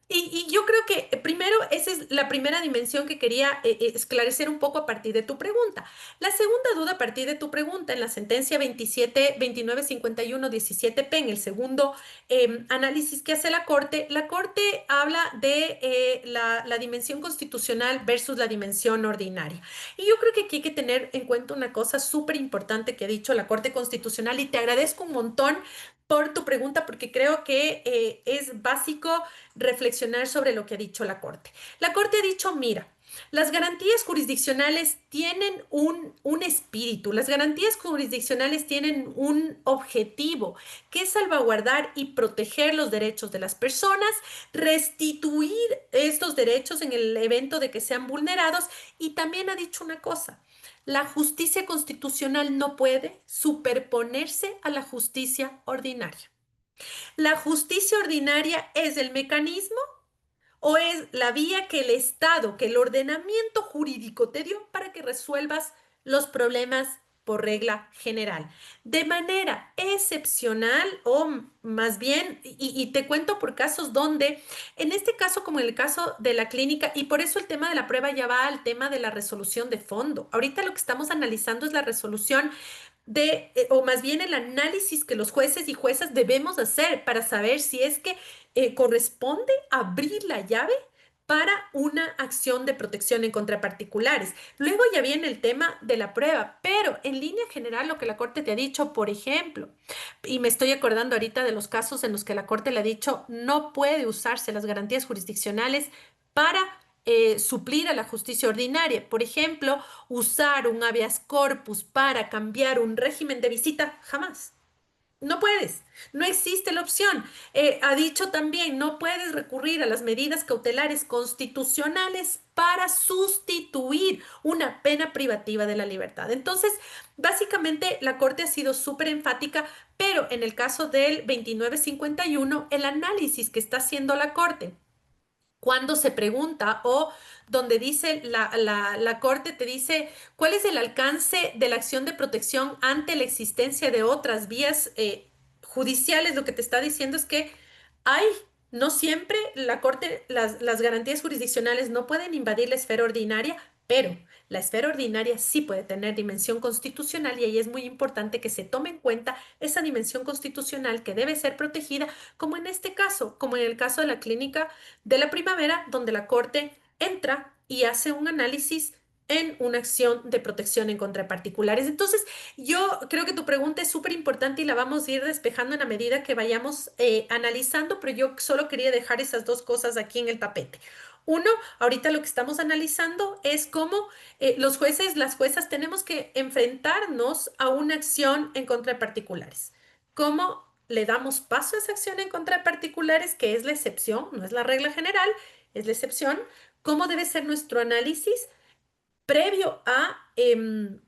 y yo creo que primero esa es la primera dimensión que quería esclarecer un poco a partir de tu pregunta. La segunda duda a partir de tu pregunta en la sentencia 27, 2951, 17P, en el segundo análisis que hace la Corte habla de la dimensión constitucional versus la dimensión ordinaria. Y yo creo que aquí hay que tener en cuenta una cosa súper importante que ha dicho la Corte Constitucional y te agradezco un montón por tu pregunta porque creo que es básico reflexionar sobre lo que ha dicho la Corte. La Corte ha dicho, mira, las garantías jurisdiccionales tienen un espíritu, las garantías jurisdiccionales tienen un objetivo, que es salvaguardar y proteger los derechos de las personas, restituir estos derechos en el evento de que sean vulnerados y también ha dicho una cosa. La justicia constitucional no puede superponerse a la justicia ordinaria. La justicia ordinaria es el mecanismo o es la vía que el Estado, que el ordenamiento jurídico te dio para que resuelvas los problemas por regla general. De manera excepcional o más bien, y te cuento por casos donde, en este caso como en el caso de la clínica, y por eso el tema de la prueba ya va al tema de la resolución de fondo. Ahorita lo que estamos analizando es la resolución o más bien el análisis que los jueces y juezas debemos hacer para saber si es que corresponde abrir la llave para una acción de protección en contra de particulares. Luego ya viene el tema de la prueba, pero en línea general lo que la Corte te ha dicho, por ejemplo, y me estoy acordando ahorita de los casos en los que la Corte le ha dicho no puede usarse las garantías jurisdiccionales para suplir a la justicia ordinaria. Por ejemplo, usar un habeas corpus para cambiar un régimen de visita, jamás. No puedes, no existe la opción. Ha dicho también, no puedes recurrir a las medidas cautelares constitucionales para sustituir una pena privativa de la libertad. Entonces, básicamente la Corte ha sido súper enfática, pero en el caso del 2951, el análisis que está haciendo la Corte cuando se pregunta o donde dice la Corte te dice cuál es el alcance de la acción de protección ante la existencia de otras vías judiciales, lo que te está diciendo es que hay, no siempre la Corte, las garantías jurisdiccionales no pueden invadir la esfera ordinaria, pero la esfera ordinaria sí puede tener dimensión constitucional y ahí es muy importante que se tome en cuenta esa dimensión constitucional que debe ser protegida, como en este caso, como en el caso de la clínica de la Primavera, donde la Corte entra y hace un análisis en una acción de protección en contra de particulares. Entonces, yo creo que tu pregunta es súper importante y la vamos a ir despejando en la medida que vayamos analizando, pero yo solo quería dejar esas dos cosas aquí en el tapete. Uno, ahorita lo que estamos analizando es cómo los jueces, las juezas, tenemos que enfrentarnos a una acción en contra de particulares. ¿Cómo le damos paso a esa acción en contra de particulares, que es la excepción, no es la regla general, es la excepción? ¿Cómo debe ser nuestro análisis previo a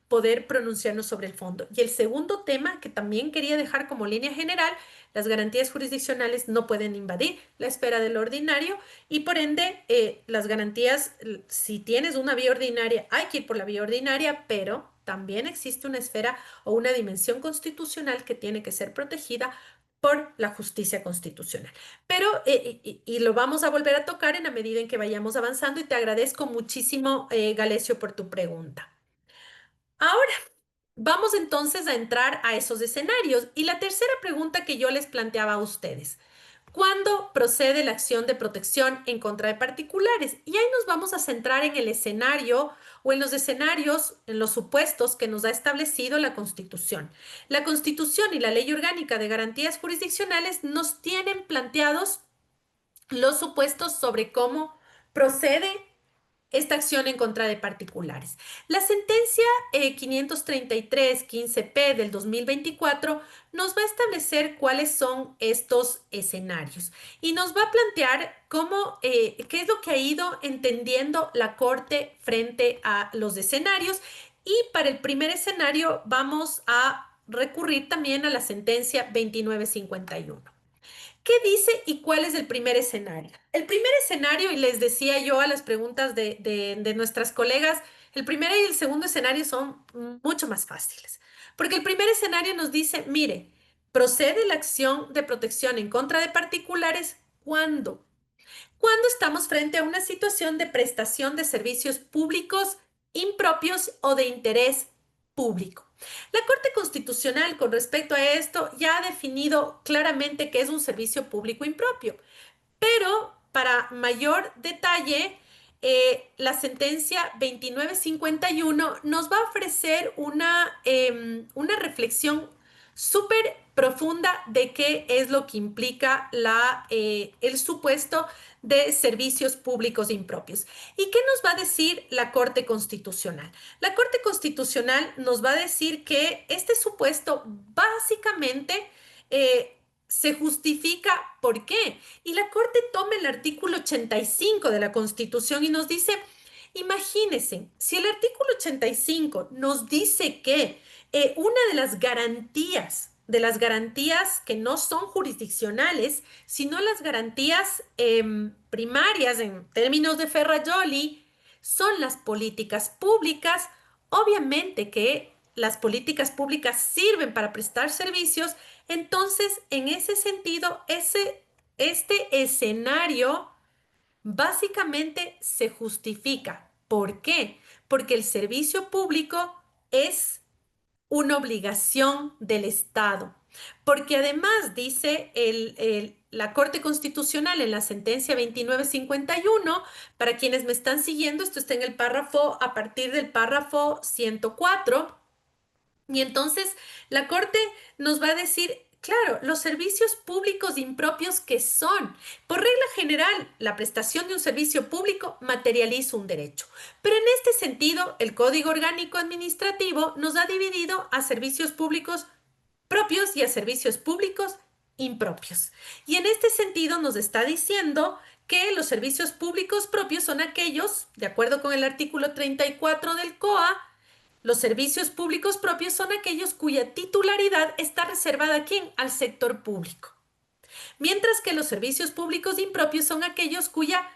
poder pronunciarnos sobre el fondo? Y el segundo tema que también quería dejar como línea general, las garantías jurisdiccionales no pueden invadir la esfera del ordinario y por ende las garantías, si tienes una vía ordinaria, hay que ir por la vía ordinaria, pero también existe una esfera o una dimensión constitucional que tiene que ser protegida por la justicia constitucional. Pero, y lo vamos a volver a tocar en la medida en que vayamos avanzando y te agradezco muchísimo, Galesio, por tu pregunta. Ahora, vamos entonces a entrar a esos escenarios. Y la tercera pregunta que yo les planteaba a ustedes. ¿Cuándo procede la acción de protección en contra de particulares? Y ahí nos vamos a centrar en el escenario o en los escenarios, en los supuestos que nos ha establecido la Constitución. La Constitución y la Ley Orgánica de Garantías Jurisdiccionales nos tienen planteados los supuestos sobre cómo procede esta acción en contra de particulares. La sentencia 533-15P del 2024 nos va a establecer cuáles son estos escenarios y nos va a plantear cómo, qué es lo que ha ido entendiendo la Corte frente a los escenarios. Y para el primer escenario vamos a recurrir también a la sentencia 2951. ¿Qué dice y cuál es el primer escenario? El primer escenario, y les decía yo a las preguntas de nuestras colegas, el primer y el segundo escenario son mucho más fáciles, porque el primer escenario nos dice, mire, procede la acción de protección en contra de particulares cuando estamos frente a una situación de prestación de servicios públicos impropios o de interés público. La Corte Constitucional con respecto a esto ya ha definido claramente qué es un servicio público impropio, pero para mayor detalle, la sentencia 2951 nos va a ofrecer una reflexión súper profunda de qué es lo que implica el supuesto de servicios públicos impropios. ¿Y qué nos va a decir la Corte Constitucional? La Corte Constitucional nos va a decir que este supuesto básicamente se justifica. ¿Por qué? Y la Corte toma el artículo 85 de la Constitución y nos dice, imagínense, si el artículo 85 nos dice que una de las garantías que no son jurisdiccionales, sino las garantías primarias en términos de Ferrajoli, son las políticas públicas. Obviamente que las políticas públicas sirven para prestar servicios, entonces en ese sentido, este escenario básicamente se justifica. ¿Por qué? Porque el servicio público es una obligación del Estado. Porque además dice la Corte Constitucional en la sentencia 2951, para quienes me están siguiendo, esto está en el párrafo, a partir del párrafo 104, y entonces la Corte nos va a decir, claro, los servicios públicos impropios que son, por regla general, la prestación de un servicio público materializa un derecho. Pero en este sentido, el Código Orgánico Administrativo nos ha dividido a servicios públicos propios y a servicios públicos impropios. Y en este sentido nos está diciendo que los servicios públicos propios son aquellos, de acuerdo con el artículo 34 del COA, los servicios públicos propios son aquellos cuya titularidad está reservada ¿a quién? Al sector público. Mientras que los servicios públicos impropios son aquellos cuya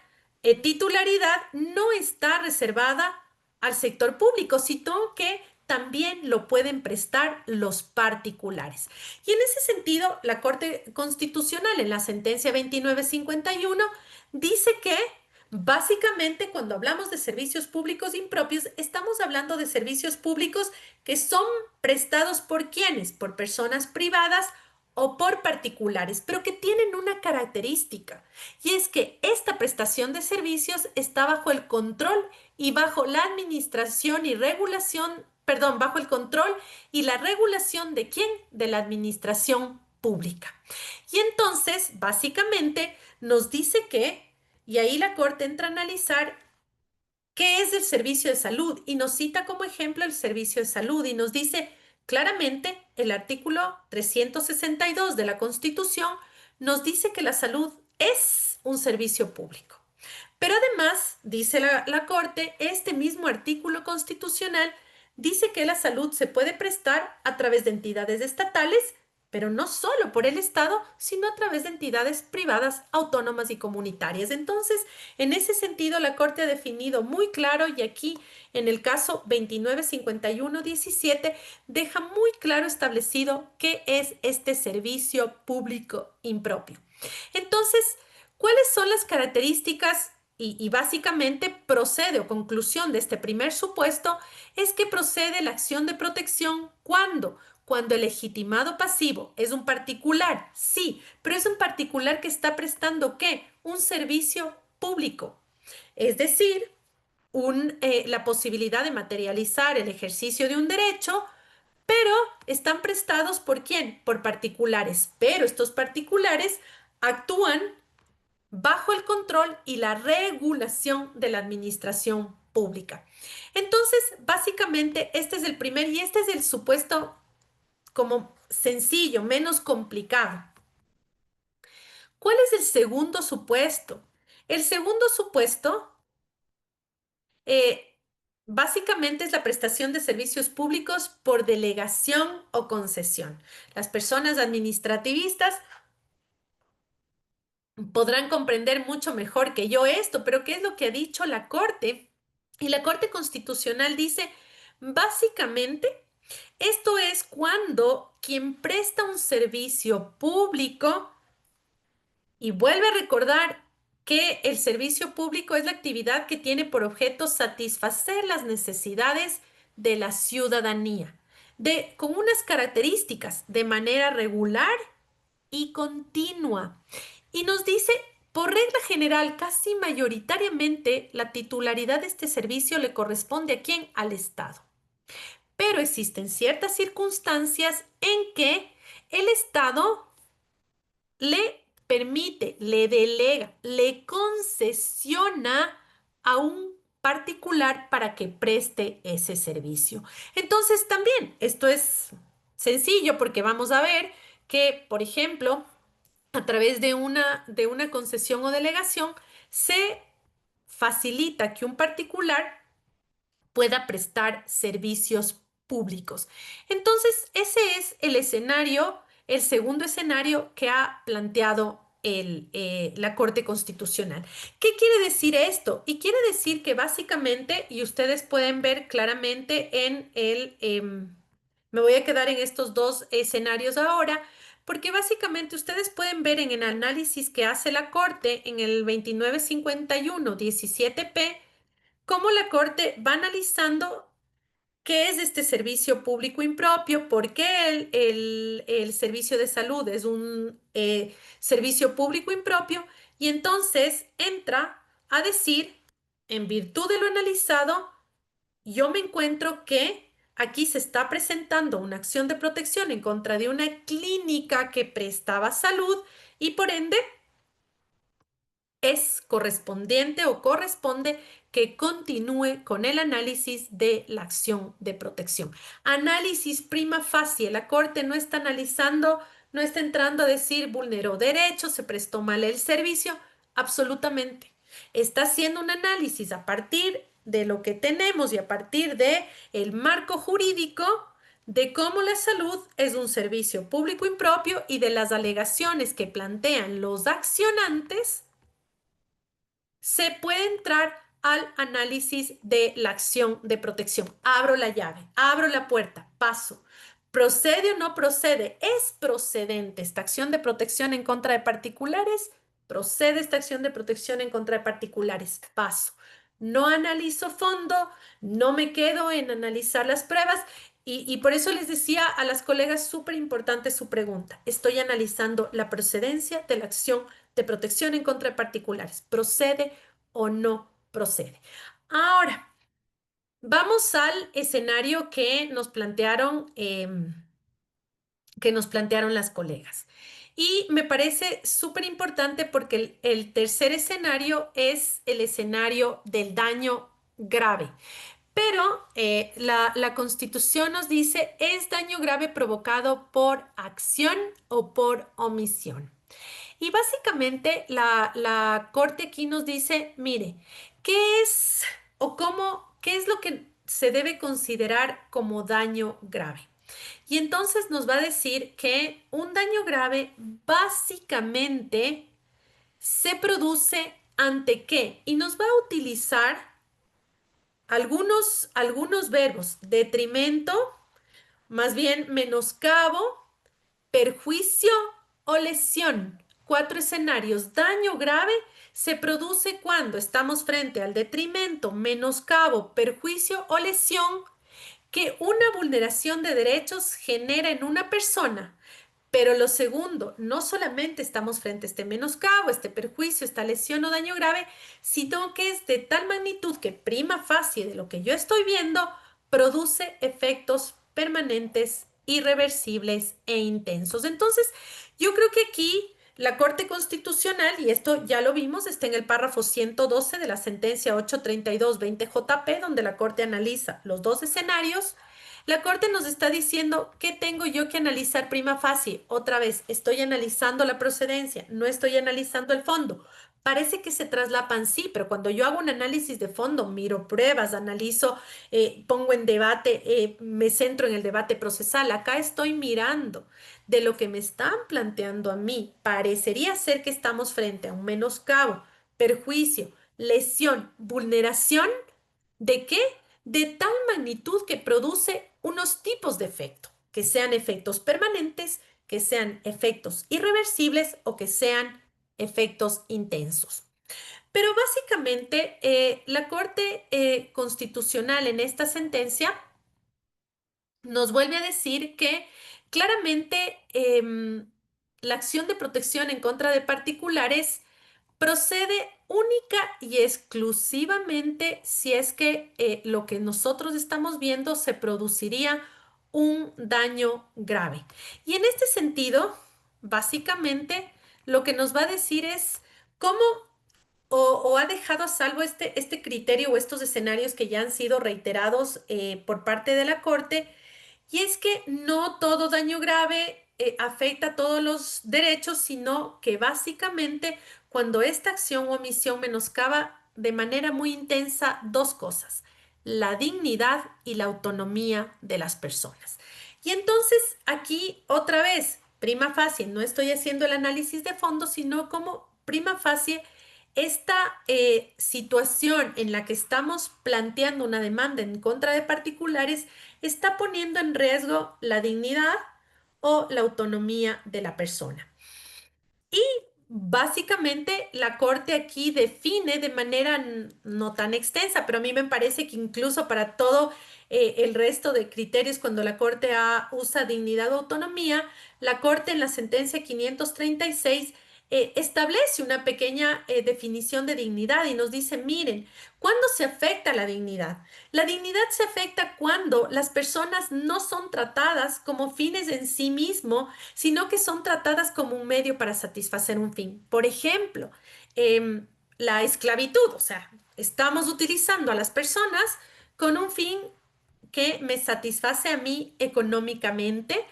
titularidad no está reservada al sector público, sino que también lo pueden prestar los particulares. Y en ese sentido, la Corte Constitucional en la sentencia 2951 dice que básicamente cuando hablamos de servicios públicos impropios, estamos hablando de servicios públicos que son prestados por quienes, por personas privadas o por particulares, pero que tienen una característica, y es que esta prestación de servicios está bajo el control y bajo la administración y regulación, perdón, bajo el control y la regulación ¿de quién? De la administración pública. Y entonces, básicamente, nos dice que, y ahí la Corte entra a analizar qué es el servicio de salud y nos cita como ejemplo el servicio de salud y nos dice claramente el artículo 362 de la Constitución nos dice que la salud es un servicio público. Pero además, dice la Corte, este mismo artículo constitucional dice que la salud se puede prestar a través de entidades estatales, pero no solo por el Estado, sino a través de entidades privadas, autónomas y comunitarias. Entonces, en ese sentido, la Corte ha definido muy claro y aquí en el caso 2951-17 deja muy claro establecido qué es este servicio público impropio. Entonces, ¿cuáles son las características? Y básicamente procede o conclusión de este primer supuesto es que procede la acción de protección cuando el legitimado pasivo es un particular, sí, pero es un particular que está prestando ¿qué? Un servicio público. Es decir, la posibilidad de materializar el ejercicio de un derecho, pero están prestados ¿por quién? Por particulares, pero estos particulares actúan bajo el control y la regulación de la administración pública. Entonces, básicamente, este es el primer y este es el supuesto como sencillo, menos complicado. ¿Cuál es el segundo supuesto? El segundo supuesto básicamente es la prestación de servicios públicos por delegación o concesión. Las personas administrativistas podrán comprender mucho mejor que yo esto, pero ¿qué es lo que ha dicho la Corte? Y la Corte Constitucional dice, básicamente, esto es cuando quien presta un servicio público y vuelve a recordar que el servicio público es la actividad que tiene por objeto satisfacer las necesidades de la ciudadanía, con unas características de manera regular y continua. Y nos dice, por regla general, casi mayoritariamente, la titularidad de este servicio le corresponde ¿a quién? Al Estado. Pero existen ciertas circunstancias en que el Estado le permite, le delega, le concesiona a un particular para que preste ese servicio. Entonces, también esto es sencillo porque vamos a ver que, por ejemplo, a través de una concesión o delegación, se facilita que un particular pueda prestar servicios públicos. Entonces, ese es el escenario, el segundo escenario que ha planteado la Corte Constitucional. ¿Qué quiere decir esto? Y quiere decir que básicamente, y ustedes pueden ver claramente me voy a quedar en estos dos escenarios ahora, porque básicamente ustedes pueden ver en el análisis que hace la Corte en el 2951-17P, cómo la Corte va analizando qué es este servicio público impropio, por qué el servicio de salud es un servicio público impropio, y entonces entra a decir, en virtud de lo analizado, yo me encuentro que aquí se está presentando una acción de protección en contra de una clínica que prestaba salud y por ende es correspondiente o corresponde que continúe con el análisis de la acción de protección. Análisis prima facie. La Corte no está analizando, no está entrando a decir vulneró derechos, se prestó mal el servicio. Absolutamente. Está haciendo un análisis a partir de lo que tenemos y a partir de el marco jurídico de cómo la salud es un servicio público impropio y de las alegaciones que plantean los accionantes, se puede entrar al análisis de la acción de protección. Abro la llave, abro la puerta, paso. ¿Procede o no procede? ¿Es procedente esta acción de protección en contra de particulares? ¿Procede esta acción de protección en contra de particulares? Paso. No analizo fondo, no me quedo en analizar las pruebas y por eso les decía a las colegas, súper importante su pregunta. Estoy analizando la procedencia de la acción de protección en contra de particulares. ¿Procede o no procede? Ahora, vamos al escenario que nos plantearon las colegas. Y me parece súper importante porque el tercer escenario es el escenario del daño grave. Pero la Constitución nos dice, ¿es daño grave provocado por acción o por omisión? Y básicamente la Corte aquí nos dice, mire, ¿qué es o cómo, qué es lo que se debe considerar como daño grave? Y entonces nos va a decir que un daño grave básicamente se produce ante qué, y nos va a utilizar algunos verbos: detrimento, más bien menoscabo, perjuicio o lesión. 4 escenarios. Daño grave se produce cuando estamos frente al detrimento, menoscabo, perjuicio o lesión que una vulneración de derechos genera en una persona. Pero lo segundo, no solamente estamos frente a este menoscabo, este perjuicio, esta lesión o daño grave, sino que es de tal magnitud que prima facie de lo que yo estoy viendo, produce efectos permanentes, irreversibles e intensos. Entonces, yo creo que aquí la Corte Constitucional, y esto ya lo vimos, está en el párrafo 112 de la sentencia 832-20 JP, donde la Corte analiza los dos escenarios. La Corte nos está diciendo qué tengo yo que analizar prima facie. Otra vez, estoy analizando la procedencia, no estoy analizando el fondo. Parece que se traslapan, sí, pero cuando yo hago un análisis de fondo, miro pruebas, analizo, pongo en debate, me centro en el debate procesal. Acá estoy mirando de lo que me están planteando a mí. Parecería ser que estamos frente a un menoscabo, perjuicio, lesión, vulneración. ¿De qué? De tal magnitud que produce unos tipos de efecto, que sean efectos permanentes, que sean efectos irreversibles o que sean efectos intensos. Pero básicamente la Corte Constitucional en esta sentencia nos vuelve a decir que claramente la acción de protección en contra de particulares procede única y exclusivamente si es que lo que nosotros estamos viendo se produciría un daño grave. Y en este sentido, básicamente, lo que nos va a decir es cómo o ha dejado a salvo este criterio o estos escenarios que ya han sido reiterados por parte de la Corte, y es que no todo daño grave afecta a todos los derechos, sino que básicamente cuando esta acción o omisión menoscaba de manera muy intensa dos cosas: la dignidad y la autonomía de las personas. Y entonces aquí otra vez, prima facie, no estoy haciendo el análisis de fondo, sino como prima facie esta situación en la que estamos planteando una demanda en contra de particulares está poniendo en riesgo la dignidad o la autonomía de la persona. Y básicamente la Corte aquí define de manera no tan extensa, pero a mí me parece que incluso para todo el resto de criterios, cuando la Corte usa dignidad o autonomía, la Corte en la sentencia 536 establece una pequeña definición de dignidad y nos dice, miren, ¿cuándo se afecta la dignidad? La dignidad se afecta cuando las personas no son tratadas como fines en sí mismo, sino que son tratadas como un medio para satisfacer un fin. Por ejemplo, la esclavitud, o sea, estamos utilizando a las personas con un fin que me satisface a mí económicamente,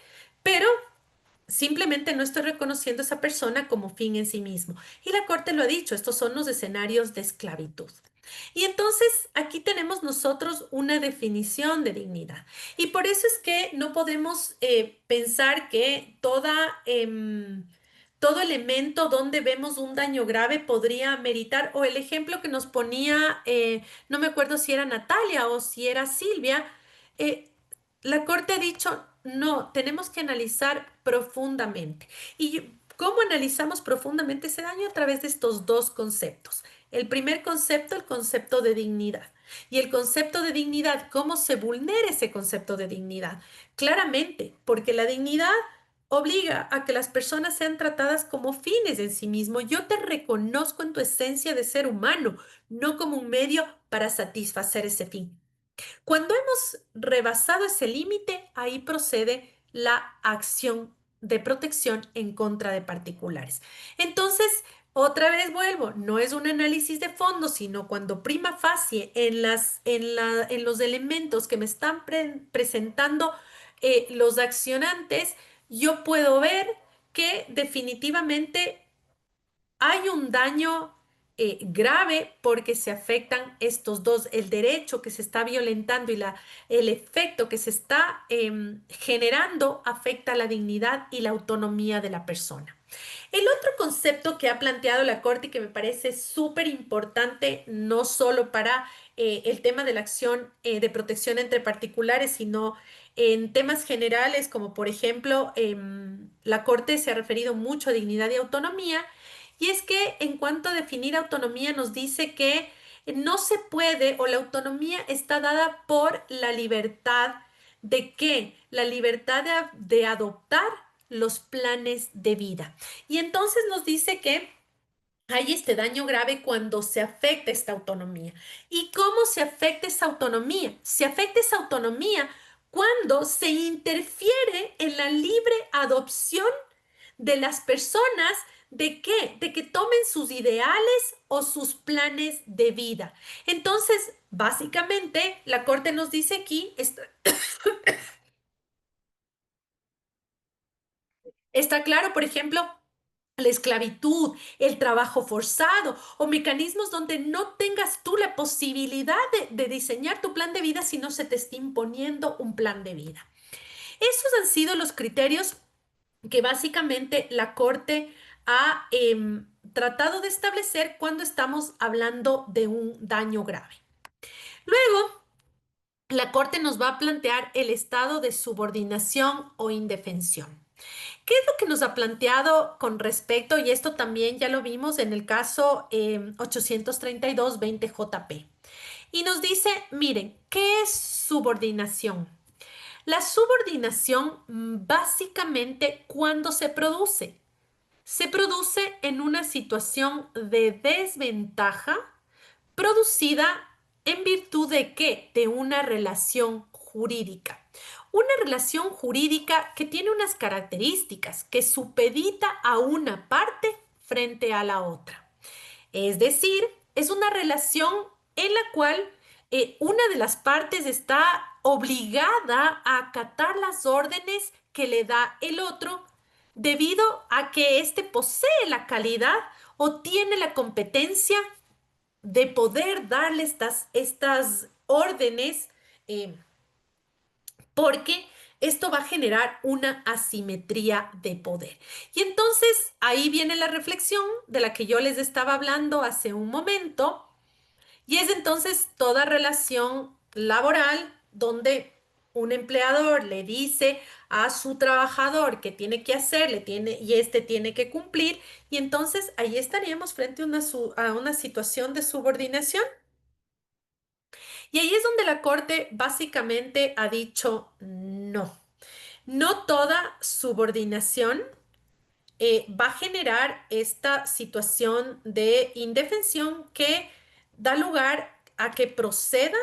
pero simplemente no estoy reconociendo a esa persona como fin en sí mismo. Y la Corte lo ha dicho, estos son los escenarios de esclavitud. Y entonces aquí tenemos nosotros una definición de dignidad. Y por eso es que no podemos pensar que todo elemento donde vemos un daño grave podría meritar, o el ejemplo que nos ponía, no me acuerdo si era Natalia o si era Silvia, eh, la Corte ha dicho, no, tenemos que analizar profundamente. ¿Y cómo analizamos profundamente ese daño? A través de estos dos conceptos. El primer concepto, el concepto de dignidad. Y el concepto de dignidad, ¿cómo se vulnera ese concepto de dignidad? Claramente, porque la dignidad obliga a que las personas sean tratadas como fines en sí mismo. Yo te reconozco en tu esencia de ser humano, no como un medio para satisfacer ese fin. Cuando hemos rebasado ese límite, ahí procede la acción de protección en contra de particulares. Entonces, otra vez vuelvo, no es un análisis de fondo, sino cuando prima facie en los elementos que me están presentando los accionantes, yo puedo ver que definitivamente hay un daño grave porque se afectan estos dos, el derecho que se está violentando y el efecto que se está generando afecta la dignidad y la autonomía de la persona. El otro concepto que ha planteado la Corte y que me parece súper importante, no solo para el tema de la acción de protección entre particulares, sino en temas generales, como por ejemplo, la Corte se ha referido mucho a dignidad y autonomía, y es que en cuanto a definir autonomía nos dice que no se puede o la autonomía está dada por la libertad de qué? La libertad de adoptar los planes de vida. Y entonces nos dice que hay este daño grave cuando se afecta esta autonomía. ¿Y cómo se afecta esa autonomía? Se afecta esa autonomía cuando se interfiere en la libre adopción de las personas. ¿De qué? De que tomen sus ideales o sus planes de vida. Entonces, básicamente, la Corte nos dice aquí, está claro, por ejemplo, la esclavitud, el trabajo forzado o mecanismos donde no tengas tú la posibilidad de diseñar tu plan de vida si no se te está imponiendo un plan de vida. Esos han sido los criterios que básicamente la Corte ha tratado de establecer cuando estamos hablando de un daño grave. Luego, la Corte nos va a plantear el estado de subordinación o indefensión. ¿Qué es lo que nos ha planteado con respecto? Y esto también ya lo vimos en el caso 832-20 JP. Y nos dice, miren, ¿qué es subordinación? La subordinación básicamente cuando se produce en una situación de desventaja producida en virtud de qué? De una relación jurídica. Una relación jurídica que tiene unas características que supedita a una parte frente a la otra. Es decir, es una relación en la cual una de las partes está obligada a acatar las órdenes que le da el otro debido a que éste posee la calidad o tiene la competencia de poder darle estas órdenes, eh, porque esto va a generar una asimetría de poder. Y entonces ahí viene la reflexión de la que yo les estaba hablando hace un momento, y es entonces toda relación laboral donde un empleador le dice a su trabajador que tiene que hacer, y este tiene que cumplir, y entonces ahí estaríamos frente a una situación de subordinación. Y ahí es donde la Corte básicamente ha dicho no. No toda subordinación va a generar esta situación de indefensión que da lugar a que proceda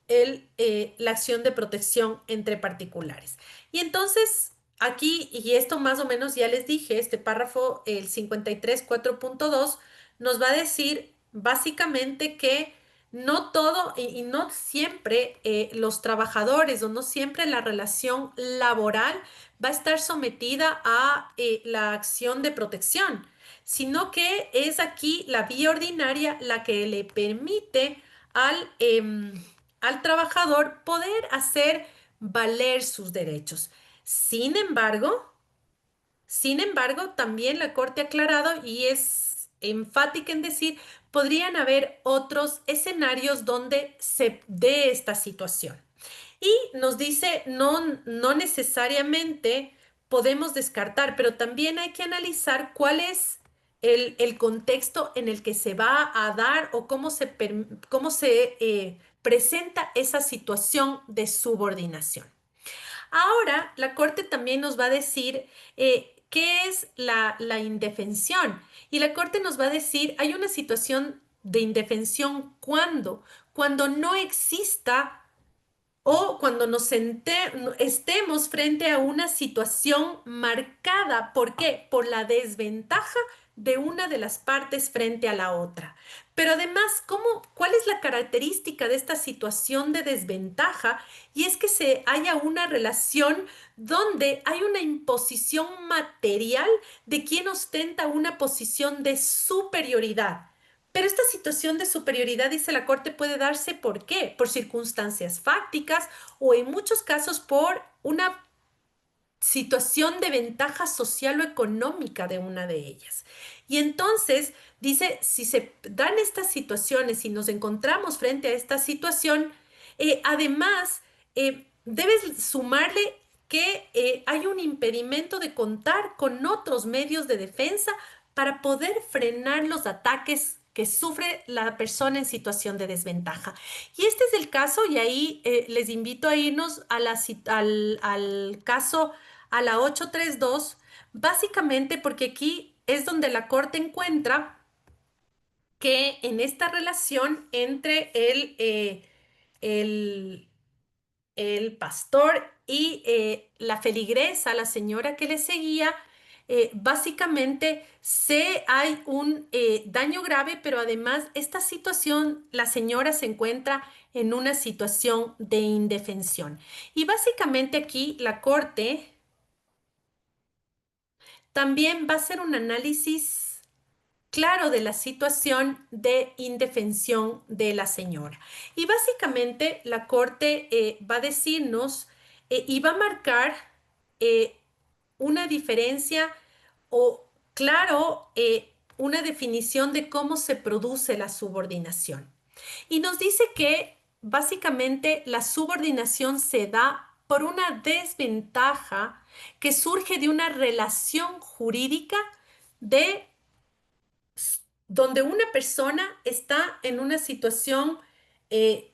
la acción de protección entre particulares. Y entonces, aquí, y esto más o menos ya les dije, este párrafo, el 53.4.2, nos va a decir básicamente que no todo y no siempre los trabajadores o no siempre la relación laboral va a estar sometida a la acción de protección, sino que es aquí la vía ordinaria la que le permite al trabajador poder hacer valer sus derechos. Sin embargo, también la Corte ha aclarado y es enfática en decir, podrían haber otros escenarios donde se dé esta situación. Y nos dice, no necesariamente podemos descartar, pero también hay que analizar cuál es el contexto en el que se va a dar o cómo se presenta esa situación de subordinación. Ahora, la Corte también nos va a decir qué es la indefensión. Y la Corte nos va a decir, hay una situación de indefensión cuando no exista o cuando estemos frente a una situación marcada. ¿Por qué? Por la desventaja de una de las partes frente a la otra. Pero además, ¿cuál es la característica de esta situación de desventaja? Y es que se haya una relación donde hay una imposición material de quien ostenta una posición de superioridad. Pero esta situación de superioridad, dice la Corte, puede darse ¿por qué? Por circunstancias fácticas o en muchos casos por una situación de ventaja social o económica de una de ellas. Y entonces dice, si se dan estas situaciones y nos encontramos frente a esta situación, además debes sumarle que hay un impedimento de contar con otros medios de defensa para poder frenar los ataques que sufre la persona en situación de desventaja. Y este es el caso, y ahí les invito a irnos a al caso a la 832, básicamente porque aquí es donde la Corte encuentra que en esta relación entre el, el pastor y la feligresa, la señora que le seguía, básicamente hay un daño grave, pero además esta situación, la señora se encuentra en una situación de indefensión. Y básicamente aquí la Corte también va a hacer un análisis claro de la situación de indefensión de la señora. Y básicamente la Corte va a decirnos y va a marcar eh, una diferencia o, claro, una definición de cómo se produce la subordinación. Y nos dice que básicamente la subordinación se da por una desventaja que surge de una relación jurídica de donde una persona está en una situación eh,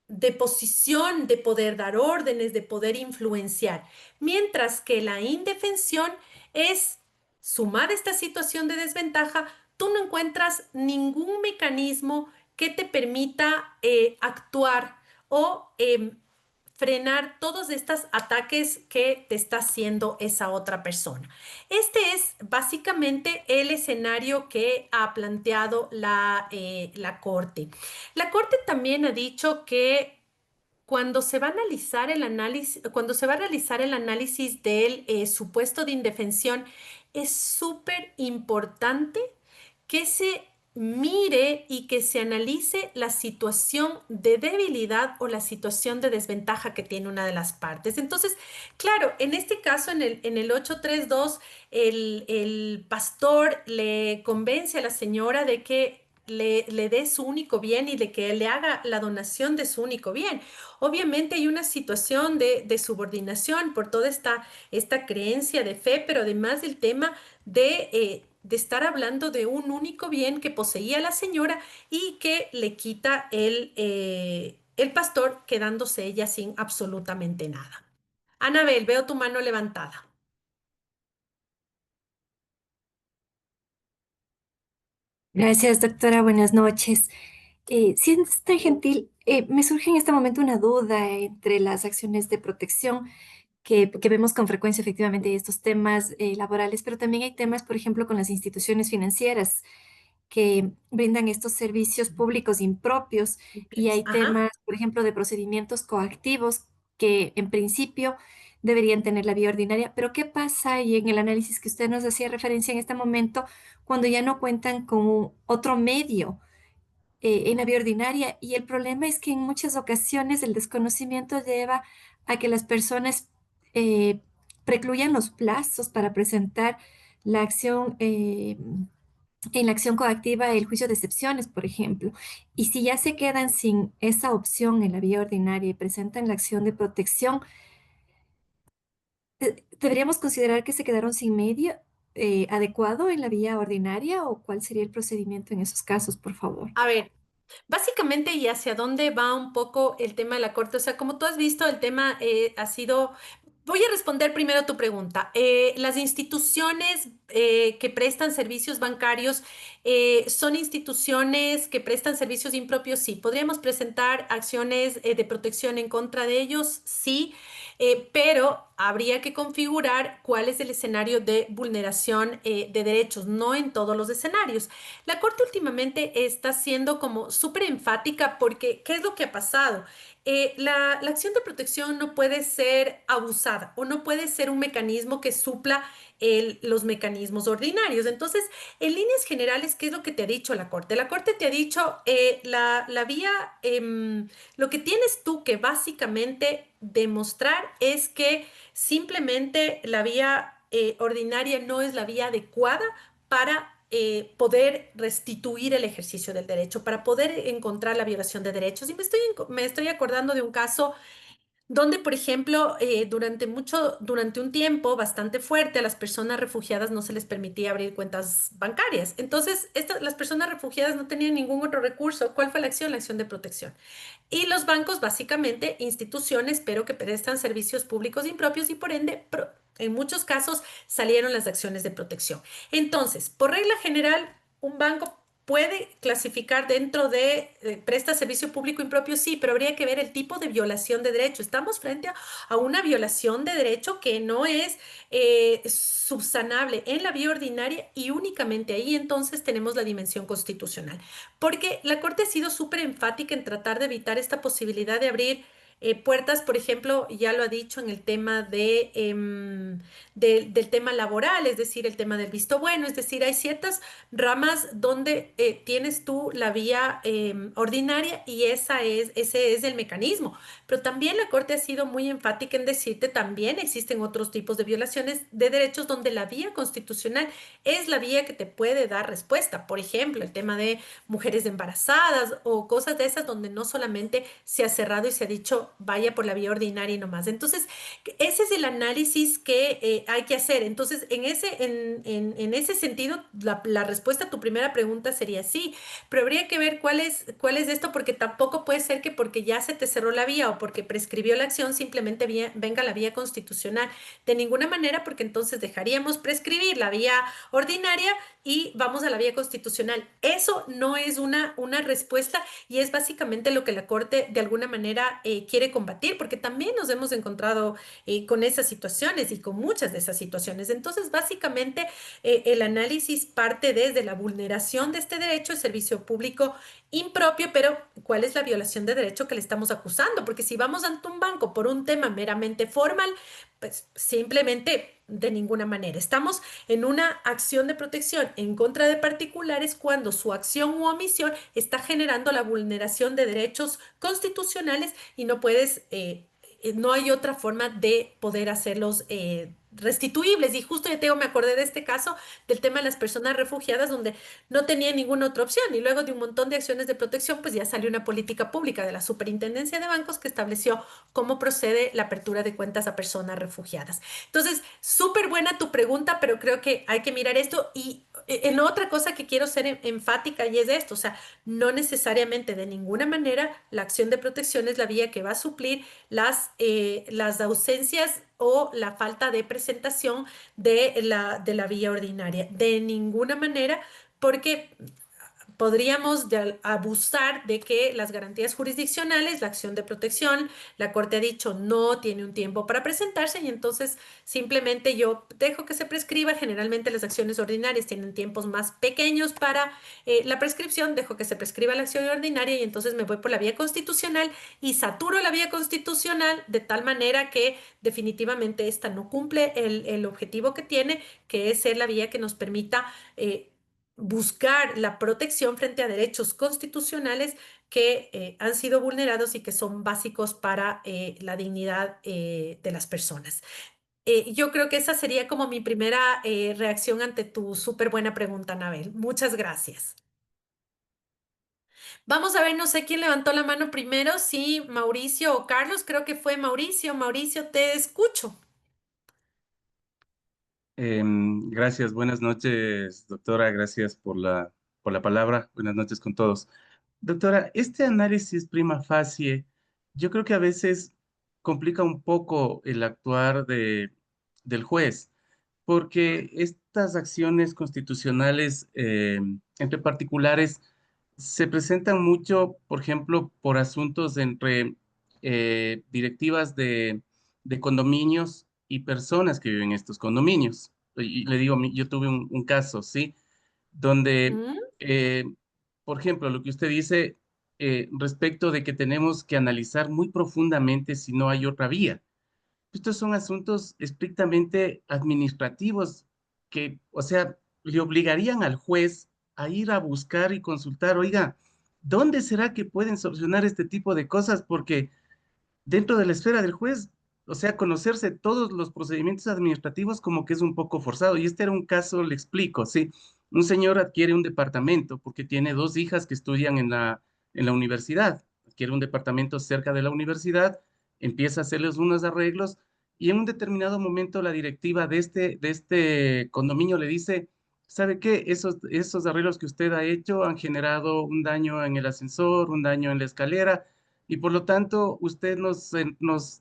de posición, de poder dar órdenes, de poder influenciar, mientras que la indefensión es sumada a esta situación de desventaja, tú no encuentras ningún mecanismo que te permita actuar o frenar todos estos ataques que te está haciendo esa otra persona. Este es básicamente el escenario que ha planteado la Corte. La Corte también ha dicho que cuando se va a analizar el análisis, cuando se va a realizar el análisis del supuesto de indefensión, es súper importante que se mire y que se analice la situación de debilidad o la situación de desventaja que tiene una de las partes. Entonces, claro, en este caso, en el 832, el pastor le convence a la señora de que le dé su único bien y de que le haga la donación de su único bien. Obviamente hay una situación de subordinación por toda esta creencia de fe, pero además del tema de estar hablando de un único bien que poseía la señora y que le quita el pastor, quedándose ella sin absolutamente nada. Anabel, veo tu mano levantada. Gracias, doctora. Buenas noches. Si es tan gentil, me surge en este momento una duda entre las acciones de protección que vemos con frecuencia, efectivamente, estos temas laborales, pero también hay temas, por ejemplo, con las instituciones financieras que brindan estos servicios públicos impropios y hay Ajá. temas, por ejemplo, de procedimientos coactivos que en principio deberían tener la vía ordinaria. Pero ¿qué pasa? Y en el análisis que usted nos hacía referencia en este momento, cuando ya no cuentan con otro medio en la vía ordinaria. Y el problema es que en muchas ocasiones el desconocimiento lleva a que las personas eh, precluyan los plazos para presentar la acción, en la acción coactiva, el juicio de excepciones, por ejemplo. Y si ya se quedan sin esa opción en la vía ordinaria y presentan la acción de protección, ¿deberíamos considerar que se quedaron sin medio adecuado en la vía ordinaria o cuál sería el procedimiento en esos casos, por favor? A ver, básicamente, ¿y hacia dónde va un poco el tema de la corte? O sea, como tú has visto, el tema ha sido... Voy a responder primero tu pregunta. Las instituciones que prestan servicios bancarios son instituciones que prestan servicios impropios, sí. ¿Podríamos presentar acciones de protección en contra de ellos? Sí. Pero habría que configurar cuál es el escenario de vulneración de derechos, no en todos los escenarios. La Corte últimamente está siendo como súper enfática porque, ¿qué es lo que ha pasado? La acción de protección no puede ser abusada o no puede ser un mecanismo que supla los mecanismos ordinarios. Entonces, en líneas generales, ¿qué es lo que te ha dicho la Corte? La Corte te ha dicho la vía, lo que tienes tú que básicamente demostrar es que simplemente la vía ordinaria no es la vía adecuada para poder restituir el ejercicio del derecho, para poder encontrar la violación de derechos. Y me estoy acordando de un caso donde, por ejemplo, durante un tiempo bastante fuerte a las personas refugiadas no se les permitía abrir cuentas bancarias. Entonces, las personas refugiadas no tenían ningún otro recurso. ¿Cuál fue la acción? La acción de protección. Y los bancos, básicamente, instituciones, pero que prestan servicios públicos impropios y por ende, en muchos casos, salieron las acciones de protección. Entonces, por regla general, un banco puede clasificar dentro de presta servicio público impropio, sí, pero habría que ver el tipo de violación de derecho. Estamos frente a una violación de derecho que no es subsanable en la vía ordinaria y únicamente ahí entonces tenemos la dimensión constitucional. Porque la Corte ha sido súper enfática en tratar de evitar esta posibilidad de abrir puertas, por ejemplo, ya lo ha dicho en el tema del tema laboral, es decir, el tema del visto bueno, es decir, hay ciertas ramas donde tienes tú la vía ordinaria y ese es el mecanismo. Pero también la Corte ha sido muy enfática en decirte también existen otros tipos de violaciones de derechos donde la vía constitucional es la vía que te puede dar respuesta. Por ejemplo, el tema de mujeres embarazadas o cosas de esas donde no solamente se ha cerrado y se ha dicho vaya por la vía ordinaria y no más. Entonces, ese es el análisis que hay que hacer. Entonces, en ese sentido, la respuesta a tu primera pregunta sería sí, pero habría que ver cuál es esto, porque tampoco puede ser que porque ya se te cerró la vía o porque prescribió la acción, simplemente venga la vía constitucional. De ninguna manera, porque entonces dejaríamos prescribir la vía ordinaria y vamos a la vía constitucional. Eso no es una respuesta y es básicamente lo que la Corte de alguna manera quiere combatir, porque también nos hemos encontrado con esas situaciones y con muchas de esas situaciones. Entonces, básicamente, el análisis parte desde la vulneración de este derecho de servicio público impropio, pero ¿cuál es la violación de derecho que le estamos acusando? Porque si vamos ante un banco por un tema meramente formal, pues simplemente de ninguna manera. Estamos en una acción de protección en contra de particulares cuando su acción u omisión está generando la vulneración de derechos constitucionales y no puedes, no hay otra forma de poder hacerlos restituibles. Y justo ya me acordé de este caso del tema de las personas refugiadas donde no tenía ninguna otra opción y luego de un montón de acciones de protección, pues ya salió una política pública de la Superintendencia de Bancos que estableció cómo procede la apertura de cuentas a personas refugiadas. Entonces, súper buena tu pregunta, pero creo que hay que mirar esto y en otra cosa que quiero ser enfática y es esto, o sea, no necesariamente de ninguna manera la acción de protección es la vía que va a suplir las ausencias o la falta de presentación de la vía ordinaria. De ninguna manera, porque podríamos abusar de que las garantías jurisdiccionales, la acción de protección, la Corte ha dicho no tiene un tiempo para presentarse y entonces simplemente yo dejo que se prescriba. Generalmente las acciones ordinarias tienen tiempos más pequeños para la prescripción, dejo que se prescriba la acción ordinaria y entonces me voy por la vía constitucional y saturo la vía constitucional de tal manera que definitivamente esta no cumple el objetivo que tiene, que es ser la vía que nos permita buscar la protección frente a derechos constitucionales que han sido vulnerados y que son básicos para la dignidad de las personas. Yo creo que esa sería como mi primera reacción ante tu súper buena pregunta, Anabel. Muchas gracias. Vamos a ver, no sé quién levantó la mano primero, si Mauricio o Carlos, creo que fue Mauricio. Mauricio, te escucho. Gracias, buenas noches, doctora, gracias por la palabra, buenas noches con todos. Doctora, este análisis prima facie, yo creo que a veces complica un poco el actuar del juez, porque estas acciones constitucionales entre particulares se presentan mucho, por ejemplo, por asuntos entre directivas de condominios y personas que viven en estos condominios. Y le digo, yo tuve un caso, ¿sí? Donde, ¿Mm? por ejemplo, lo que usted dice respecto de que tenemos que analizar muy profundamente si no hay otra vía. Estos son asuntos estrictamente administrativos que, o sea, le obligarían al juez a ir a buscar y consultar, oiga, ¿dónde será que pueden solucionar este tipo de cosas? Porque dentro de la esfera del juez, o sea, conocerse todos los procedimientos administrativos como que es un poco forzado. Y este era un caso, le explico, ¿sí? Un señor adquiere un departamento porque tiene dos hijas que estudian en la universidad. Adquiere un departamento cerca de la universidad, empieza a hacerles unos arreglos y en un determinado momento la directiva de este condominio le dice, ¿sabe qué? Esos arreglos que usted ha hecho han generado un daño en el ascensor, un daño en la escalera y por lo tanto usted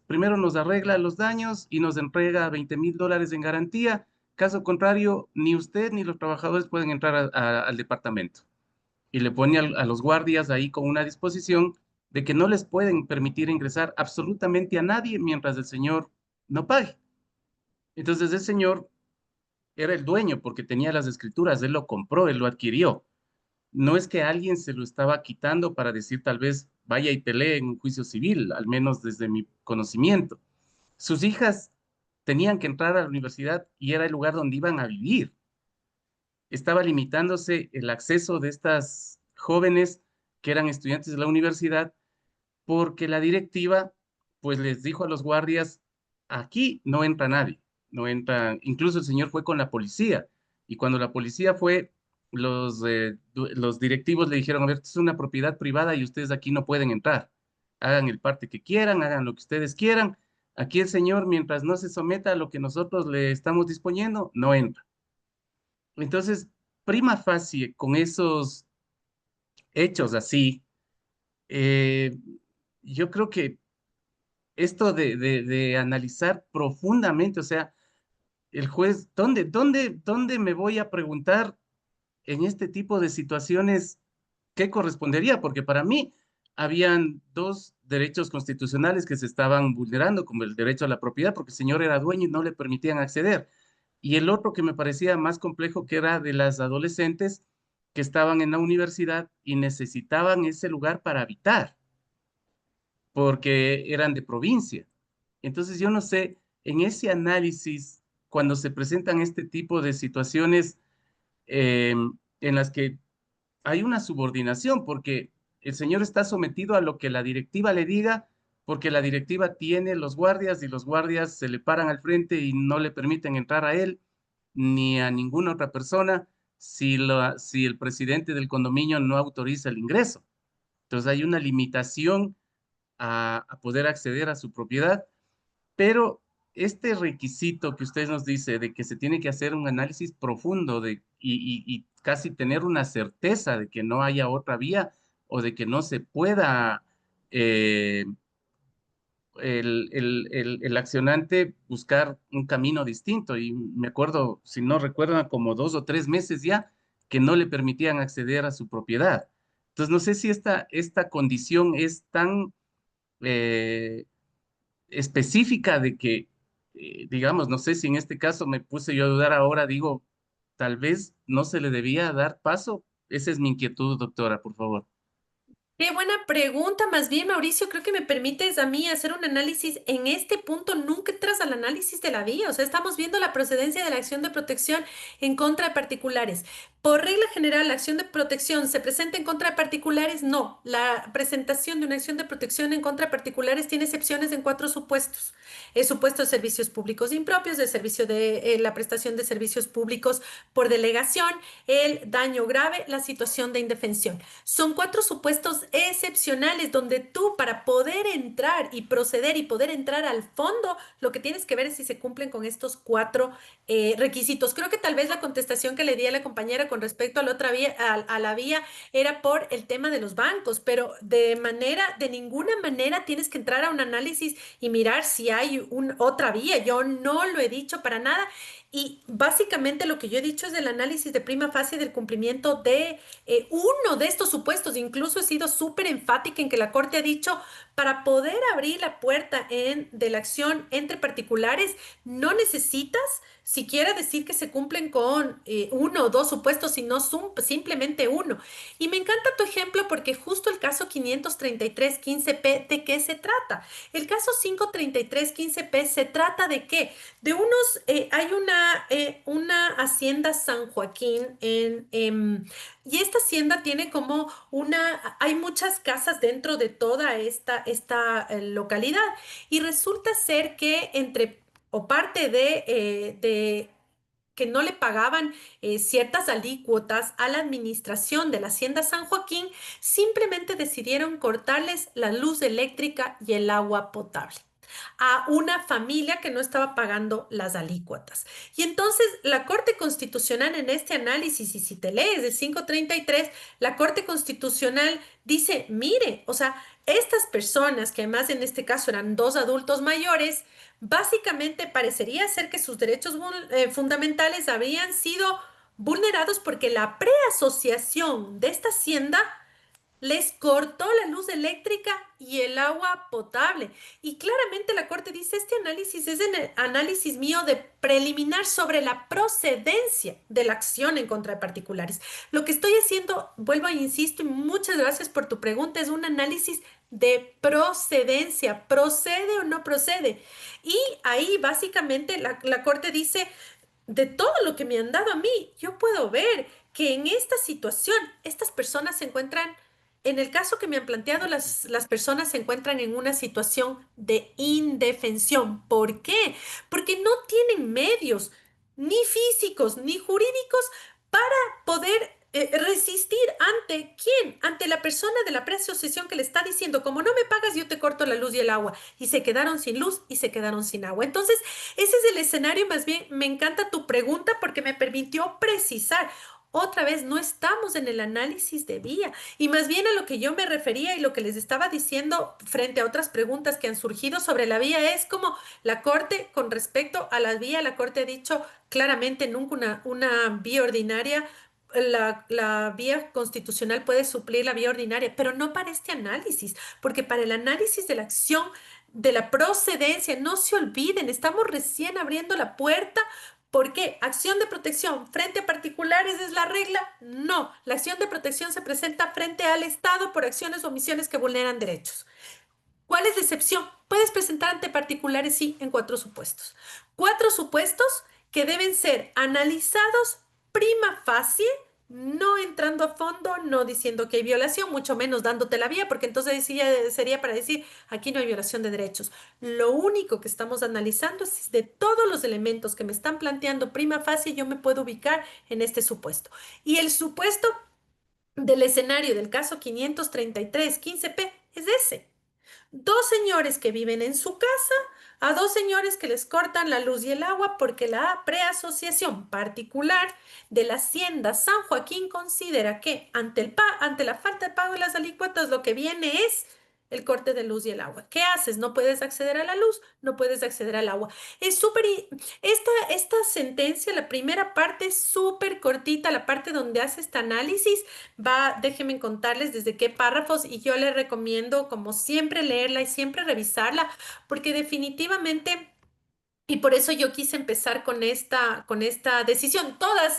primero nos arregla los daños y nos entrega $20,000 en garantía. Caso contrario, ni usted ni los trabajadores pueden entrar al departamento. Y le pone a los guardias ahí con una disposición de que no les pueden permitir ingresar absolutamente a nadie mientras el señor no pague. Entonces el señor era el dueño porque tenía las escrituras, él lo compró, él lo adquirió. No es que alguien se lo estaba quitando para decir tal vez vaya y pelee en un juicio civil, al menos desde mi conocimiento. Sus hijas tenían que entrar a la universidad y era el lugar donde iban a vivir. Estaba limitándose el acceso de estas jóvenes que eran estudiantes de la universidad porque la directiva pues les dijo a los guardias, aquí no entra nadie, no entra, incluso el señor fue con la policía y cuando la policía fue, los directivos le dijeron, a ver, esto es una propiedad privada y ustedes aquí no pueden entrar, hagan el parte que quieran, hagan lo que ustedes quieran, aquí el señor mientras no se someta a lo que nosotros le estamos disponiendo, no entra. Entonces, prima facie, con esos hechos así, eh, yo creo que esto de analizar profundamente, o sea, el juez, ¿dónde me voy a preguntar en este tipo de situaciones qué correspondería? Porque para mí habían dos derechos constitucionales que se estaban vulnerando, como el derecho a la propiedad, porque el señor era dueño y no le permitían acceder. Y el otro que me parecía más complejo, que era de las adolescentes que estaban en la universidad y necesitaban ese lugar para habitar porque eran de provincia. Entonces yo no sé, en ese análisis, cuando se presentan este tipo de situaciones en las que hay una subordinación, porque el señor está sometido a lo que la directiva le diga, porque la directiva tiene los guardias y los guardias se le paran al frente y no le permiten entrar a él ni a ninguna otra persona si el presidente del condominio no autoriza el ingreso. Entonces hay una limitación a poder acceder a su propiedad, pero este requisito que usted nos dice de que se tiene que hacer un análisis profundo y casi tener una certeza de que no haya otra vía o de que no se pueda eh, el accionante buscar un camino distinto. Y me acuerdo, si no recuerdan, como 2 o 3 meses ya que no le permitían acceder a su propiedad. Entonces, no sé si esta condición es tan eh, específica de que, digamos, no sé si en este caso me puse yo a dudar ahora, digo, tal vez no se le debía dar paso. Esa es mi inquietud, doctora, por favor. Qué buena pregunta, más bien, Mauricio, creo que me permites a mí hacer un análisis. En este punto nunca entras al análisis de la vía, o sea, estamos viendo la procedencia de la acción de protección en contra de particulares. Por regla general, la acción de protección se presenta en contra de particulares. No, la presentación de una acción de protección en contra de particulares tiene excepciones en 4 supuestos. El supuesto de servicios públicos impropios, del servicio de la prestación de servicios públicos por delegación, el daño grave, la situación de indefensión. Son 4 supuestos excepcionales donde tú, para poder entrar y proceder y poder entrar al fondo, lo que tienes que ver es si se cumplen con estos 4 requisitos. Creo que tal vez la contestación que le di a la compañera con respecto a la otra vía, a la vía, era por el tema de los bancos, pero de ninguna manera tienes que entrar a un análisis y mirar si hay otra vía. Yo no lo he dicho para nada. Y básicamente lo que yo he dicho es el análisis de prima facie del cumplimiento de uno de estos supuestos. Incluso he sido súper enfática en que la Corte ha dicho, para poder abrir la puerta de la acción entre particulares, no necesitas siquiera decir que se cumplen con 1 o 2 supuestos, sino simplemente uno. Y me encanta tu ejemplo porque justo el caso 533-15P, ¿de qué se trata? El caso 533-15P se trata de qué? De hay una hacienda San Joaquín y esta hacienda tiene como hay muchas casas dentro de toda esta localidad y resulta ser que o parte de que no le pagaban ciertas alícuotas a la administración de la Hacienda San Joaquín, simplemente decidieron cortarles la luz eléctrica y el agua potable a una familia que no estaba pagando las alícuotas. Y entonces la Corte Constitucional en este análisis, y si te lees el 533, la Corte Constitucional dice, mire, o sea, estas personas, que además en este caso eran 2 adultos mayores, básicamente parecería ser que sus derechos fundamentales habían sido vulnerados porque la preasociación de esta hacienda les cortó la luz eléctrica y el agua potable. Y claramente la Corte dice, este análisis es el análisis mío de preliminar sobre la procedencia de la acción en contra de particulares. Lo que estoy haciendo, vuelvo e insisto, y muchas gracias por tu pregunta, es un análisis de procedencia. ¿Procede o no procede? Y ahí básicamente la Corte dice, de todo lo que me han dado a mí, yo puedo ver que en esta situación estas personas se encuentran, en el caso que me han planteado, las personas se encuentran en una situación de indefensión. ¿Por qué? Porque no tienen medios, ni físicos, ni jurídicos, para poder resistir ante quién, ante la persona de la preasociación que le está diciendo, como no me pagas, yo te corto la luz y el agua. Y se quedaron sin luz y se quedaron sin agua. Entonces, ese es el escenario. Más bien, me encanta tu pregunta porque me permitió precisar. Otra vez, no estamos en el análisis de vía. Y más bien a lo que yo me refería y lo que les estaba diciendo frente a otras preguntas que han surgido sobre la vía es como la Corte, con respecto a la vía, la Corte ha dicho claramente nunca una vía ordinaria. La vía constitucional puede suplir la vía ordinaria, pero no para este análisis, porque para el análisis de la acción, de la procedencia, no se olviden, estamos recién abriendo la puerta. ¿Por qué? ¿Acción de protección frente a particulares es la regla? No, la acción de protección se presenta frente al Estado por acciones o omisiones que vulneran derechos. ¿Cuál es la excepción? Puedes presentar ante particulares, sí, en 4 supuestos. 4 supuestos que deben ser analizados prima facie, no entrando a fondo, no diciendo que hay violación, mucho menos dándote la vía, porque entonces sería para decir, aquí no hay violación de derechos. Lo único que estamos analizando es si de todos los elementos que me están planteando prima facie, yo me puedo ubicar en este supuesto. Y el supuesto del escenario del caso 533-15P es ese. 2 señores que viven en su casa, a 2 señores que les cortan la luz y el agua porque la preasociación particular de la Hacienda San Joaquín considera que ante la falta de pago de las alícuotas lo que viene es el corte de luz y el agua. ¿Qué haces? No puedes acceder a la luz, no puedes acceder al agua. Es súper, esta sentencia, la primera parte es súper cortita, la parte donde hace este análisis, déjenme contarles desde qué párrafos y yo les recomiendo, como siempre, leerla y siempre revisarla, porque definitivamente... Y por eso yo quise empezar con esta decisión.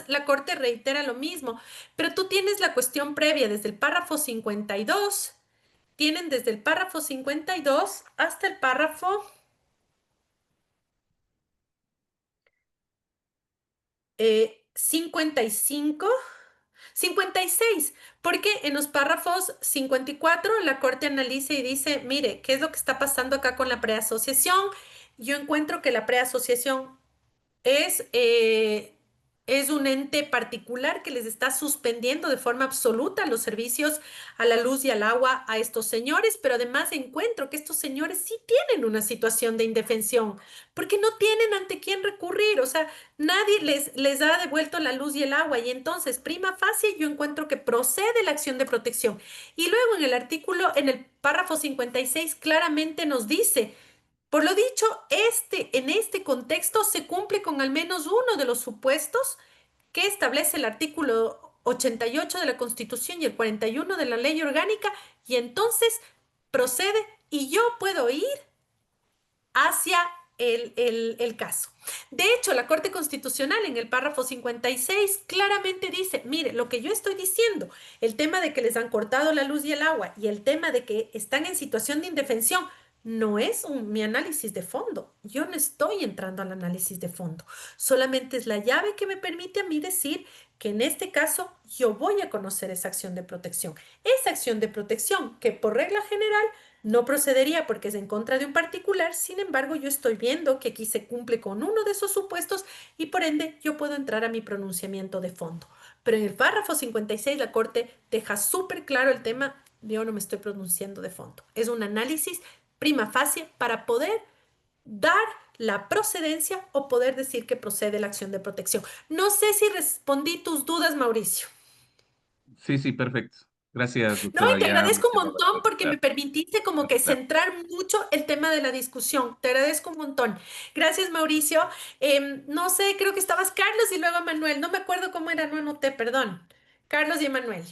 La Corte reitera lo mismo, pero tú tienes la cuestión previa desde el párrafo 52, tienen desde el párrafo 52 hasta el párrafo 55, 56, porque en los párrafos 54 la Corte analiza y dice, mire, ¿qué es lo que está pasando acá con la preasociación? Yo encuentro que la preasociación es, eh, es un ente particular que les está suspendiendo de forma absoluta los servicios a la luz y al agua a estos señores, pero además encuentro que estos señores sí tienen una situación de indefensión, porque no tienen ante quién recurrir, o sea, nadie les ha devuelto la luz y el agua, y entonces, prima facie, yo encuentro que procede la acción de protección. Y luego en el artículo, en el párrafo 56, claramente nos dice, por lo dicho, en este contexto se cumple con al menos uno de los supuestos que establece el artículo 88 de la Constitución y el 41 de la Ley Orgánica, y entonces procede y yo puedo ir hacia el caso. De hecho, la Corte Constitucional en el párrafo 56 claramente dice, mire, lo que yo estoy diciendo, el tema de que les han cortado la luz y el agua y el tema de que están en situación de indefensión, no es mi análisis de fondo. Yo no estoy entrando al análisis de fondo. Solamente es la llave que me permite a mí decir que en este caso yo voy a conocer esa acción de protección. Esa acción de protección que por regla general no procedería porque es en contra de un particular, sin embargo, yo estoy viendo que aquí se cumple con uno de esos supuestos y por ende yo puedo entrar a mi pronunciamiento de fondo. Pero en el párrafo 56 la Corte deja súper claro el tema, yo no me estoy pronunciando de fondo. Es un análisis prima facie para poder dar la procedencia o poder decir que procede la acción de protección. No sé si respondí tus dudas, Mauricio. Sí, sí, perfecto. Gracias, No, doctora. y te Ya me agradezco un quedó montón bastante porque me claro. permitiste como que Claro. centrar mucho el tema de la discusión. Te agradezco un montón. Gracias, Mauricio. No sé, creo que estabas Carlos y luego Manuel. No me acuerdo cómo era, no anoté, perdón. Carlos y Manuel.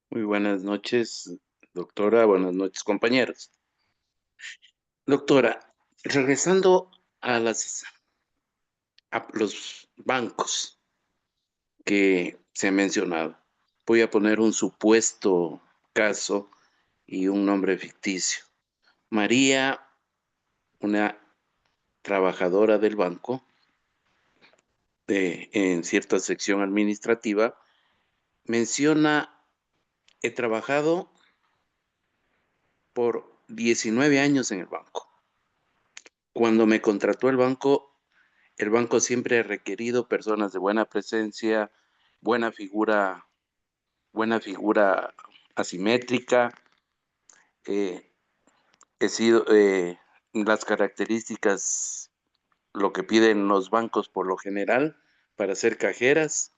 Muy buenas noches, doctora. Buenas noches, compañeros. Doctora, regresando a los bancos que se han mencionado, voy a poner un supuesto caso y un nombre ficticio. María, una trabajadora del banco, en cierta sección administrativa, menciona, he trabajado por 19 años en el banco. Cuando me contrató el banco siempre ha requerido personas de buena presencia, buena figura asimétrica. eh, He sido las características, lo que piden los bancos por lo general para ser cajeras.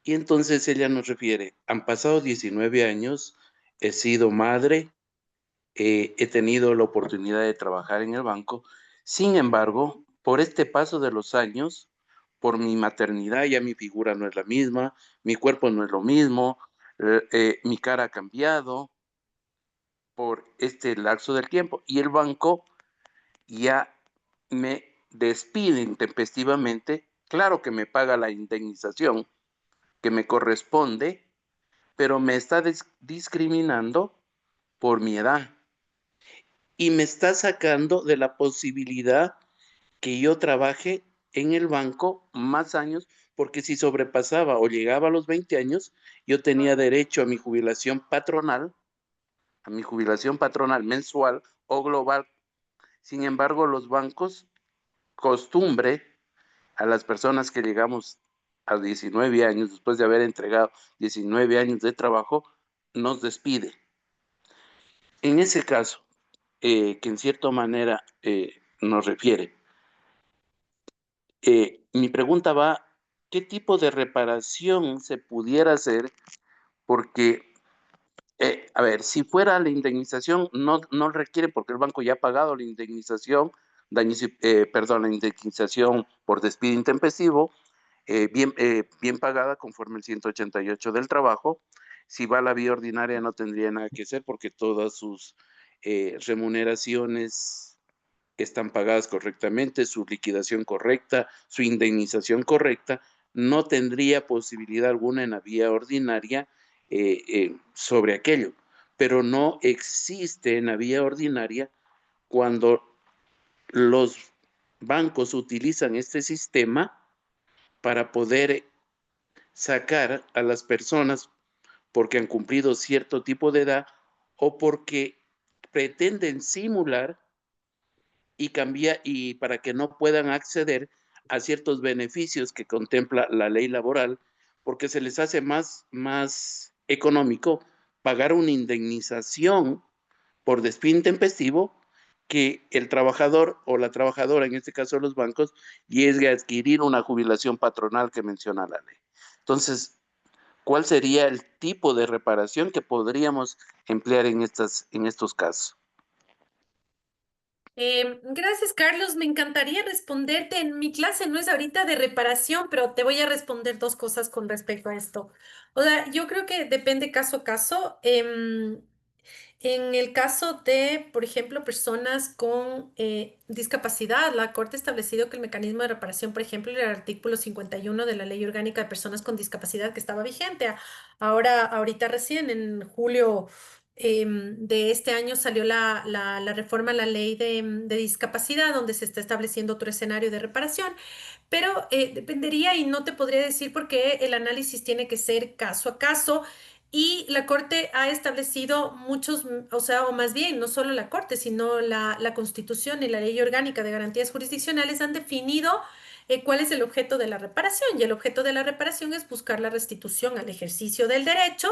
Y entonces ella nos refiere, han pasado 19 años, he sido madre, he tenido la oportunidad de trabajar en el banco. Sin embargo, por este paso de los años, por mi maternidad, ya mi figura no es la misma, mi cuerpo no es lo mismo, mi cara ha cambiado por este lapso del tiempo y el banco ya me despide intempestivamente. Claro que me paga la indemnización que me corresponde, pero me está discriminando por mi edad y me está sacando de la posibilidad que yo trabaje en el banco más años, porque si sobrepasaba o llegaba a los 20 años, yo tenía derecho a mi jubilación patronal mensual o global. Sin embargo, los bancos, costumbre a las personas que llegamos a 19 años, después de haber entregado 19 años de trabajo, nos despide. En ese caso, que en cierta manera nos refiere, mi pregunta va, ¿qué tipo de reparación se pudiera hacer? porque, a ver, si fuera la indemnización, no requiere porque el banco ya ha pagado la indemnización, perdón, la indemnización por despido intempestivo, bien pagada conforme el 188 del trabajo. Si va a la vía ordinaria no tendría nada que hacer porque todas sus remuneraciones están pagadas correctamente, su liquidación correcta, su indemnización correcta, no tendría posibilidad alguna en la vía ordinaria sobre aquello, pero no existe en la vía ordinaria cuando los bancos utilizan este sistema para poder sacar a las personas porque han cumplido cierto tipo de edad o porque pretenden simular y cambiar y para que no puedan acceder a ciertos beneficios que contempla la ley laboral, porque se les hace más económico pagar una indemnización por despido intempestivo que el trabajador o la trabajadora, en este caso los bancos, llegue a adquirir una jubilación patronal que menciona la ley. Entonces, ¿cuál sería el tipo de reparación que podríamos emplear en estos casos? Gracias, Carlos. Me encantaría responderte. En mi clase no es ahorita de reparación, pero te voy a responder dos cosas con respecto a esto. O sea, yo creo que depende caso a caso. En el caso de, por ejemplo, personas con discapacidad, la Corte ha establecido que el mecanismo de reparación, por ejemplo, era el artículo 51 de la Ley Orgánica de Personas con Discapacidad que estaba vigente. Ahorita recién, en julio de este año, salió la reforma a la ley de discapacidad, donde se está estableciendo otro escenario de reparación. Pero dependería y no te podría decir porque el análisis tiene que ser caso a caso. Y la Corte ha establecido muchos, o sea, o más bien, no solo la Corte, sino la Constitución y la Ley Orgánica de Garantías Jurisdiccionales han definido cuál es el objeto de la reparación. Y el objeto de la reparación es buscar la restitución al ejercicio del derecho,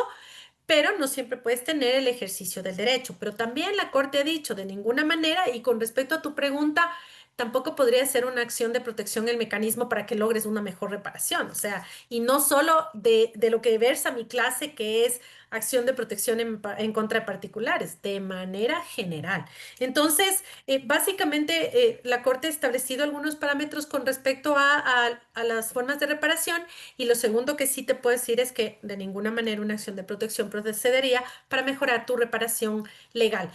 pero no siempre puedes tener el ejercicio del derecho. Pero también la Corte ha dicho de ninguna manera, y con respecto a tu pregunta, tampoco podría ser una acción de protección el mecanismo para que logres una mejor reparación. O sea, y no solo de lo que versa mi clase, que es acción de protección en contra de particulares, de manera general. Entonces, básicamente, la Corte ha establecido algunos parámetros con respecto a las formas de reparación y lo segundo que sí te puedo decir es que de ninguna manera una acción de protección procedería para mejorar tu reparación legal.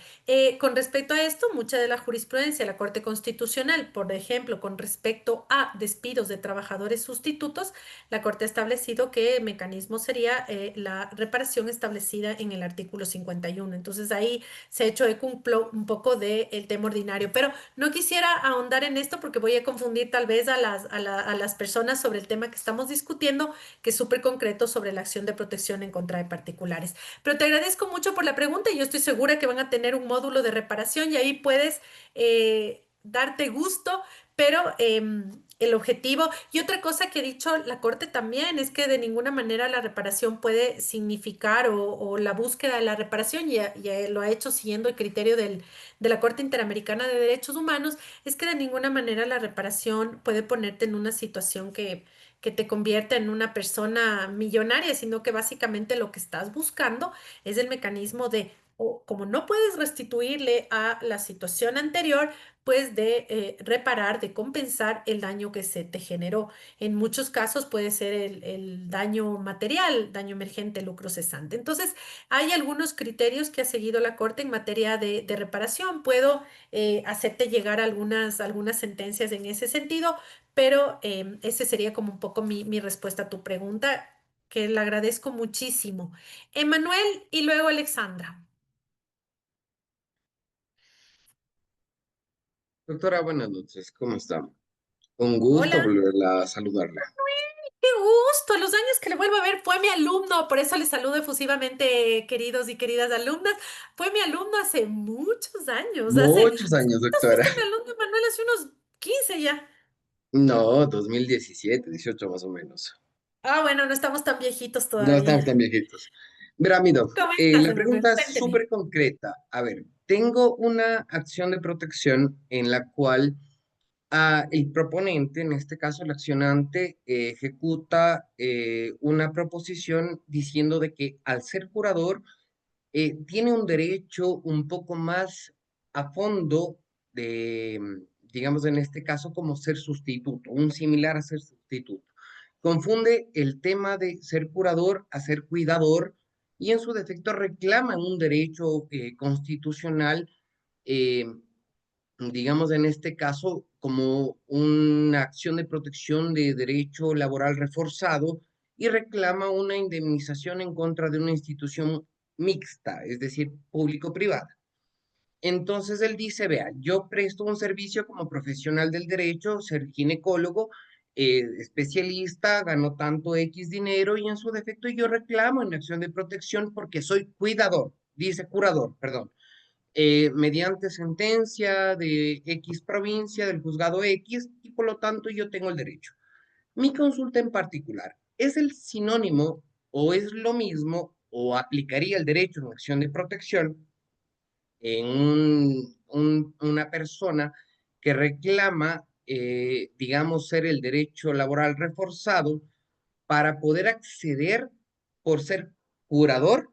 Con respecto a esto, mucha de la jurisprudencia de la Corte Constitucional, por ejemplo, con respecto a despidos de trabajadores sustitutos, la Corte ha establecido que el mecanismo sería la reparación establecida en el artículo 51. Entonces ahí se ha hecho eco un poco del tema ordinario, pero no quisiera ahondar en esto porque voy a confundir tal vez a las personas sobre el tema que estamos discutiendo, que es súper concreto sobre la acción de protección en contra de particulares. Pero te agradezco mucho por la pregunta y yo estoy segura que van a tener un módulo de reparación y ahí puedes darte gusto, pero el objetivo y otra cosa que ha dicho la Corte también es que de ninguna manera la reparación puede significar o la búsqueda de la reparación, ya lo ha hecho siguiendo el criterio de la Corte Interamericana de Derechos Humanos, es que de ninguna manera la reparación puede ponerte en una situación que te convierta en una persona millonaria, sino que básicamente lo que estás buscando es el mecanismo de, o como no puedes restituirle a la situación anterior, pues de reparar, de compensar el daño que se te generó. En muchos casos puede ser el daño material, daño emergente, lucro cesante. Entonces, hay algunos criterios que ha seguido la Corte en materia de reparación. Puedo hacerte llegar algunas sentencias en ese sentido, pero ese sería como un poco mi respuesta a tu pregunta, que le agradezco muchísimo. Emanuel y luego Alexandra. Doctora, buenas noches, ¿cómo está? Un gusto Hola. volver a saludarla. Qué gusto, los años que le vuelvo a ver, fue mi alumno, por eso le saludo efusivamente, queridos y queridas alumnas. Fue mi alumno hace muchos años, Muchos años, ¿cuántos doctora. fuiste mi alumno, Manuel? Hace unos 15 ya. No, 2017, 18 más o menos. Ah, bueno, no estamos tan viejitos No estamos tan todavía. viejitos. Verá, mi doc, ¿Cómo estás, la Emanuel? pregunta es Cuénteme. súper concreta. A ver, tengo una acción de protección en la cual El proponente, en este caso el accionante, ejecuta una proposición diciendo de que al ser curador tiene un derecho un poco más a fondo de, digamos en este caso, como ser sustituto, un similar a ser sustituto. Confunde el tema de ser curador a ser cuidador y en su defecto reclama un derecho constitucional, eh, digamos en este caso, como una acción de protección de derecho laboral reforzado y reclama una indemnización en contra de una institución mixta, es decir, público-privada. Entonces él dice, vea, yo presto un servicio como profesional del derecho, ser ginecólogo, especialista, gano tanto X dinero y en su defecto yo reclamo en acción de protección porque soy cuidador, dice curador, perdón, mediante sentencia de X provincia, del juzgado X, y por lo tanto yo tengo el derecho. Mi consulta en particular, ¿es el sinónimo o es lo mismo o aplicaría el derecho en acción de protección en una persona que reclama, digamos, ser el derecho laboral reforzado para poder acceder por ser curador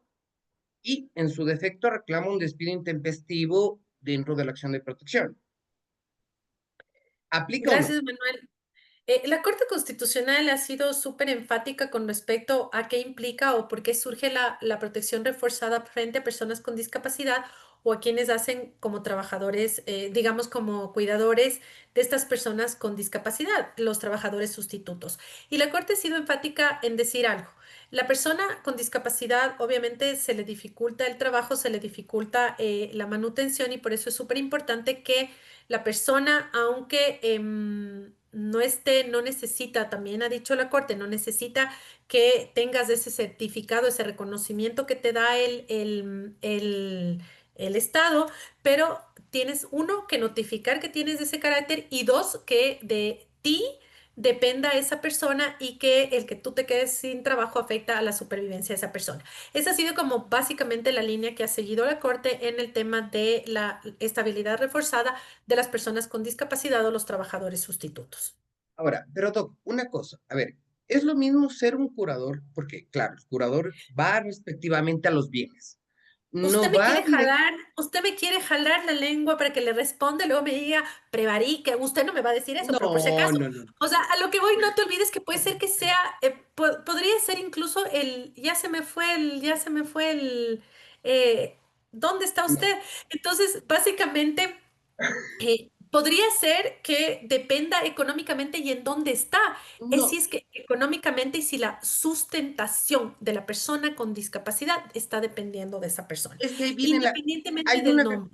y, en su defecto, reclama un despido intempestivo dentro de la acción de protección? ¿Aplica o no? Gracias, Manuel. La Corte Constitucional ha sido súper enfática con respecto a qué implica o por qué surge la protección reforzada frente a personas con discapacidad o a quienes hacen como trabajadores, digamos como cuidadores de estas personas con discapacidad, los trabajadores sustitutos. Y la Corte ha sido enfática en decir algo. La persona con discapacidad obviamente se le dificulta el trabajo, se le dificulta la manutención y por eso es súper importante que la persona, aunque no esté, no necesita, también ha dicho la Corte, no necesita que tengas ese certificado, ese reconocimiento que te da el Estado, pero tienes uno que notificar que tienes ese carácter y dos, que de ti dependa esa persona y que el que tú te quedes sin trabajo afecta a la supervivencia de esa persona. Esa ha sido como básicamente la línea que ha seguido la Corte en el tema de la estabilidad reforzada de las personas con discapacidad o los trabajadores sustitutos. Ahora, pero Doc, una cosa, a ver, es lo mismo ser un curador, porque claro, el curador va respectivamente a los bienes. No va Usted me quiere jalar la lengua para que le responda, y luego me diga, prevarique, usted no me va a decir eso, pero por si No, acaso, no, no. o sea, a lo que voy, no te olvides que puede ser que sea, podría ser incluso eh, ¿dónde está No. usted? Entonces, básicamente, podría ser que dependa económicamente y en dónde está. Es si No, es que económicamente y si la sustentación de la persona con discapacidad está dependiendo de esa persona, es que independientemente hay del una, nombre.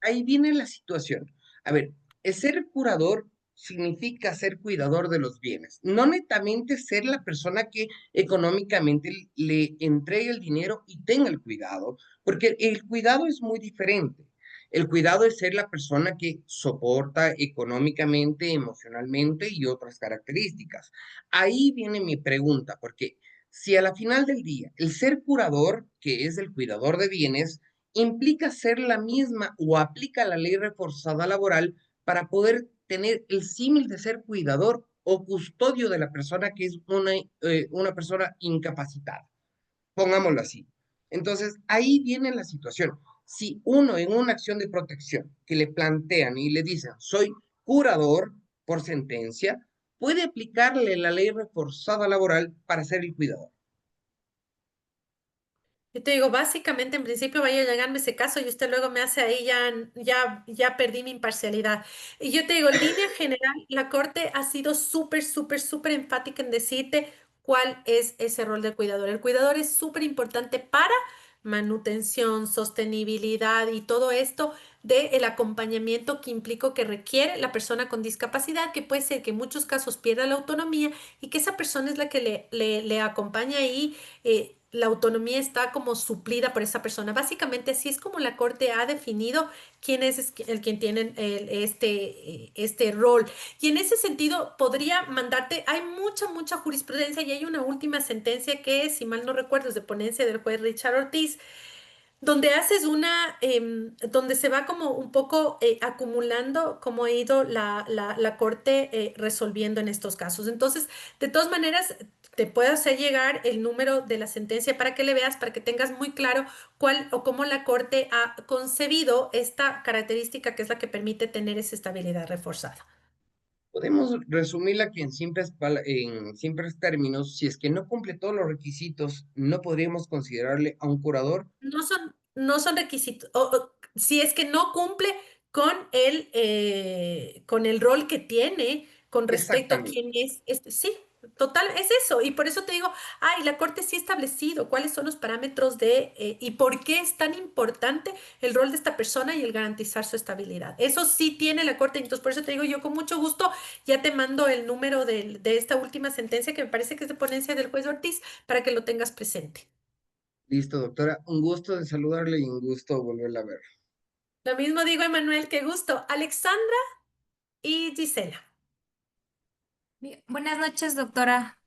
ahí viene la situación. A ver, el ser curador significa ser cuidador de los bienes, no netamente ser la persona que económicamente le entregue el dinero y tenga el cuidado, porque el cuidado es muy diferente. El cuidado es ser la persona que soporta económicamente, emocionalmente y otras características. Ahí viene mi pregunta, porque si a la final del día el ser curador, que es el cuidador de bienes, implica ser la misma o aplica la ley reforzada laboral para poder tener el símil de ser cuidador o custodio de la persona que es una persona incapacitada, pongámoslo así. Entonces, ahí viene la situación. Si uno en una acción de protección que le plantean y le dicen, soy curador por sentencia, puede aplicarle la ley reforzada laboral para ser el cuidador. Yo te digo, básicamente, en principio vaya a llegarme ese caso y usted luego me hace ahí, ya perdí mi imparcialidad. Y yo te digo, en línea general, la Corte ha sido súper enfática en decirte cuál es ese rol del cuidador. El cuidador es súper importante para manutención, sostenibilidad y todo esto del acompañamiento que implica que requiere la persona con discapacidad, que puede ser que en muchos casos pierda la autonomía y que esa persona es la que le acompaña ahí, la autonomía está como suplida por esa persona. Básicamente así es como la Corte ha definido quién es el quien tiene este rol. Y en ese sentido podría mandarte, hay mucha jurisprudencia y hay una última sentencia que, si mal no recuerdo, es de ponencia del juez Richard Ortiz, donde haces donde se va como un poco acumulando cómo ha ido la Corte resolviendo en estos casos. Entonces, de todas maneras, te puedo hacer llegar el número de la sentencia para que le veas, para que tengas muy claro cuál o cómo la Corte ha concebido esta característica que es la que permite tener esa estabilidad reforzada. Podemos resumirla que en simples términos, si es que no cumple todos los requisitos, no podríamos considerarle a un curador. No son requisitos. Si es que no cumple con el rol que tiene con respecto a Exactamente. quién es, sí, total, es eso. Y por eso te digo, la Corte sí ha establecido cuáles son los parámetros y por qué es tan importante el rol de esta persona y el garantizar su estabilidad. Eso sí tiene la Corte. Entonces, por eso te digo, yo con mucho gusto ya te mando el número de esta última sentencia que me parece que es de ponencia del juez Ortiz para que lo tengas presente. Listo, doctora. Un gusto de saludarle y un gusto volverla a ver. Lo mismo digo, Emanuel, qué gusto. Alexandra y Gisela. Bien, buenas noches, doctora.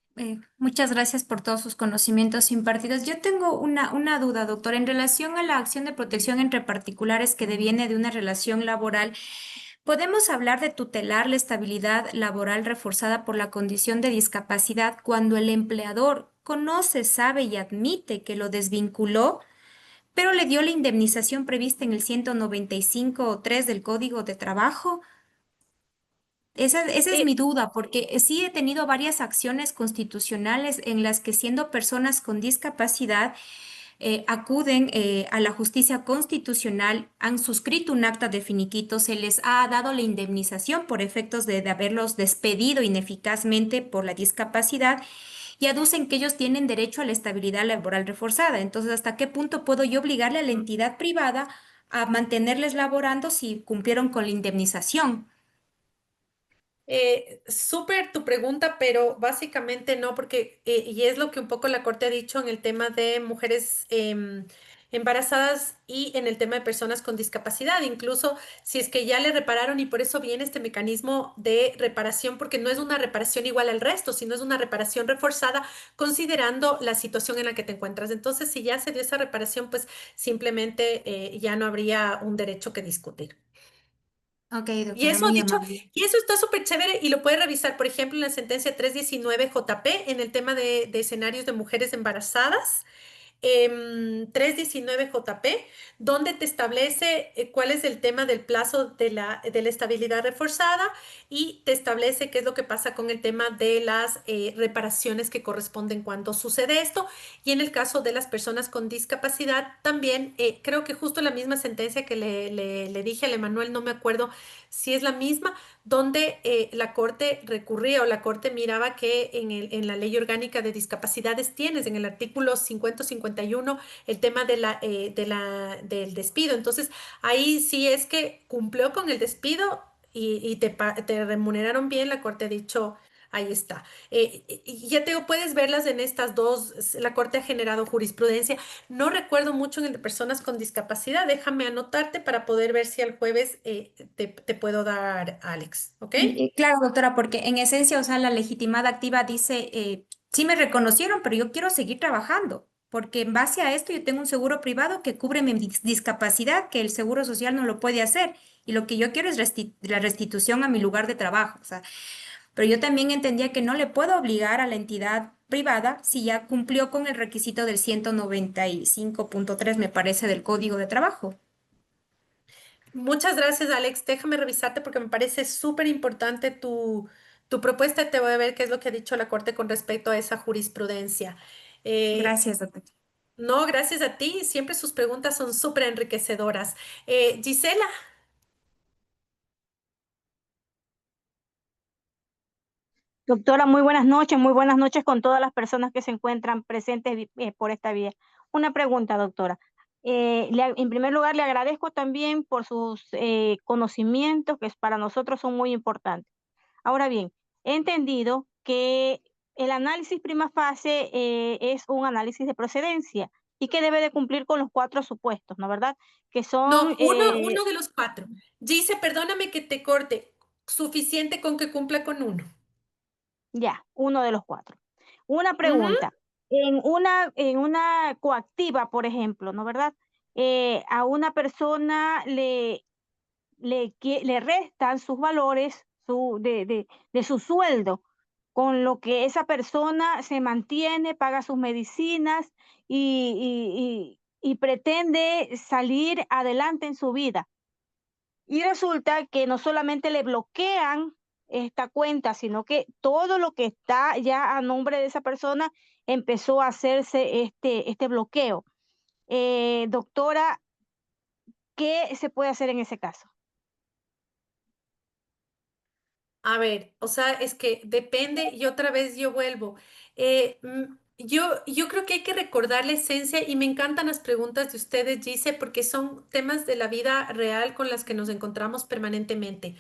Muchas gracias por todos sus conocimientos impartidos. Yo tengo una duda, doctora, en relación a la acción de protección entre particulares que deviene de una relación laboral. ¿Podemos hablar de tutelar la estabilidad laboral reforzada por la condición de discapacidad cuando el empleador conoce, sabe y admite que lo desvinculó, pero le dio la indemnización prevista en el 195.3 del Código de Trabajo? Esa es Eh, mi duda, porque sí he tenido varias acciones constitucionales en las que siendo personas con discapacidad acuden a la justicia constitucional, han suscrito un acta de finiquito, se les ha dado la indemnización por efectos de haberlos despedido ineficazmente por la discapacidad y aducen que ellos tienen derecho a la estabilidad laboral reforzada. Entonces, ¿hasta qué punto puedo yo obligarle a la entidad privada a mantenerles laborando si cumplieron con la indemnización? Súper tu pregunta, pero básicamente no, porque, y es lo que un poco la Corte ha dicho en el tema de mujeres embarazadas y en el tema de personas con discapacidad, incluso si es que ya le repararon y por eso viene este mecanismo de reparación, porque no es una reparación igual al resto, sino es una reparación reforzada considerando la situación en la que te encuentras. Entonces, si ya se dio esa reparación, pues simplemente ya no habría un derecho que discutir. Ok, Y doctora, eso muy dicho, amable. y eso está súper chévere y lo puede revisar, por ejemplo, en la sentencia 319 JP en el tema de escenarios de mujeres embarazadas. 319 JP, donde te establece cuál es el tema del plazo de la estabilidad reforzada y te establece qué es lo que pasa con el tema de las reparaciones que corresponden cuando sucede esto. Y en el caso de las personas con discapacidad, también creo que justo la misma sentencia que le dije al Emanuel, no me acuerdo si es la misma, donde la Corte recurría o la Corte miraba que en la Ley Orgánica de Discapacidades tienes en el artículo 50 51 el tema del despido. Entonces, ahí sí es que cumplió con el despido y te remuneraron bien, la Corte ha dicho, ahí está. Y ya te digo, puedes verlas en estas dos, la Corte ha generado jurisprudencia. No recuerdo mucho en el de personas con discapacidad, déjame anotarte para poder ver si el jueves te puedo dar, Alex, ¿ok? Claro, doctora, porque en esencia, o sea, la legitimada activa dice, sí me reconocieron, pero yo quiero seguir trabajando, porque en base a esto yo tengo un seguro privado que cubre mi discapacidad, que el seguro social no lo puede hacer, y lo que yo quiero es la restitución a mi lugar de trabajo, o sea, pero yo también entendía que no le puedo obligar a la entidad privada si ya cumplió con el requisito del 195.3, me parece, del Código de Trabajo. Muchas gracias, Alex. Déjame revisarte porque me parece súper importante tu propuesta. Te voy a ver qué es lo que ha dicho la Corte con respecto a esa jurisprudencia. Eh, Gracias, doctora. no, gracias a ti. Siempre sus preguntas son súper enriquecedoras. Gisela, Doctora, muy buenas noches con todas las personas que se encuentran presentes por esta vía. Una pregunta, doctora. En primer lugar, le agradezco también por sus conocimientos, que para nosotros son muy importantes. Ahora bien, he entendido que el análisis prima facie es un análisis de procedencia y que debe de cumplir con los 4 supuestos, ¿no verdad? Que son, no, uno de los cuatro. Gise, perdóname que te corte. Suficiente con que cumpla con uno. ya, uno de los 4. Una Ujú. pregunta, en una coactiva, por ejemplo, ¿no verdad? a una persona le restan sus valores de su sueldo, con lo que esa persona se mantiene, paga sus medicinas y pretende salir adelante en su vida. Y resulta que no solamente le bloquean esta cuenta, sino que todo lo que está ya a nombre de esa persona empezó a hacerse este bloqueo. Doctora, ¿qué se puede hacer en ese caso? A ver, o sea, es que depende y otra vez yo vuelvo. Yo creo que hay que recordar la esencia y me encantan las preguntas de ustedes, Gise, porque son temas de la vida real con las que nos encontramos permanentemente.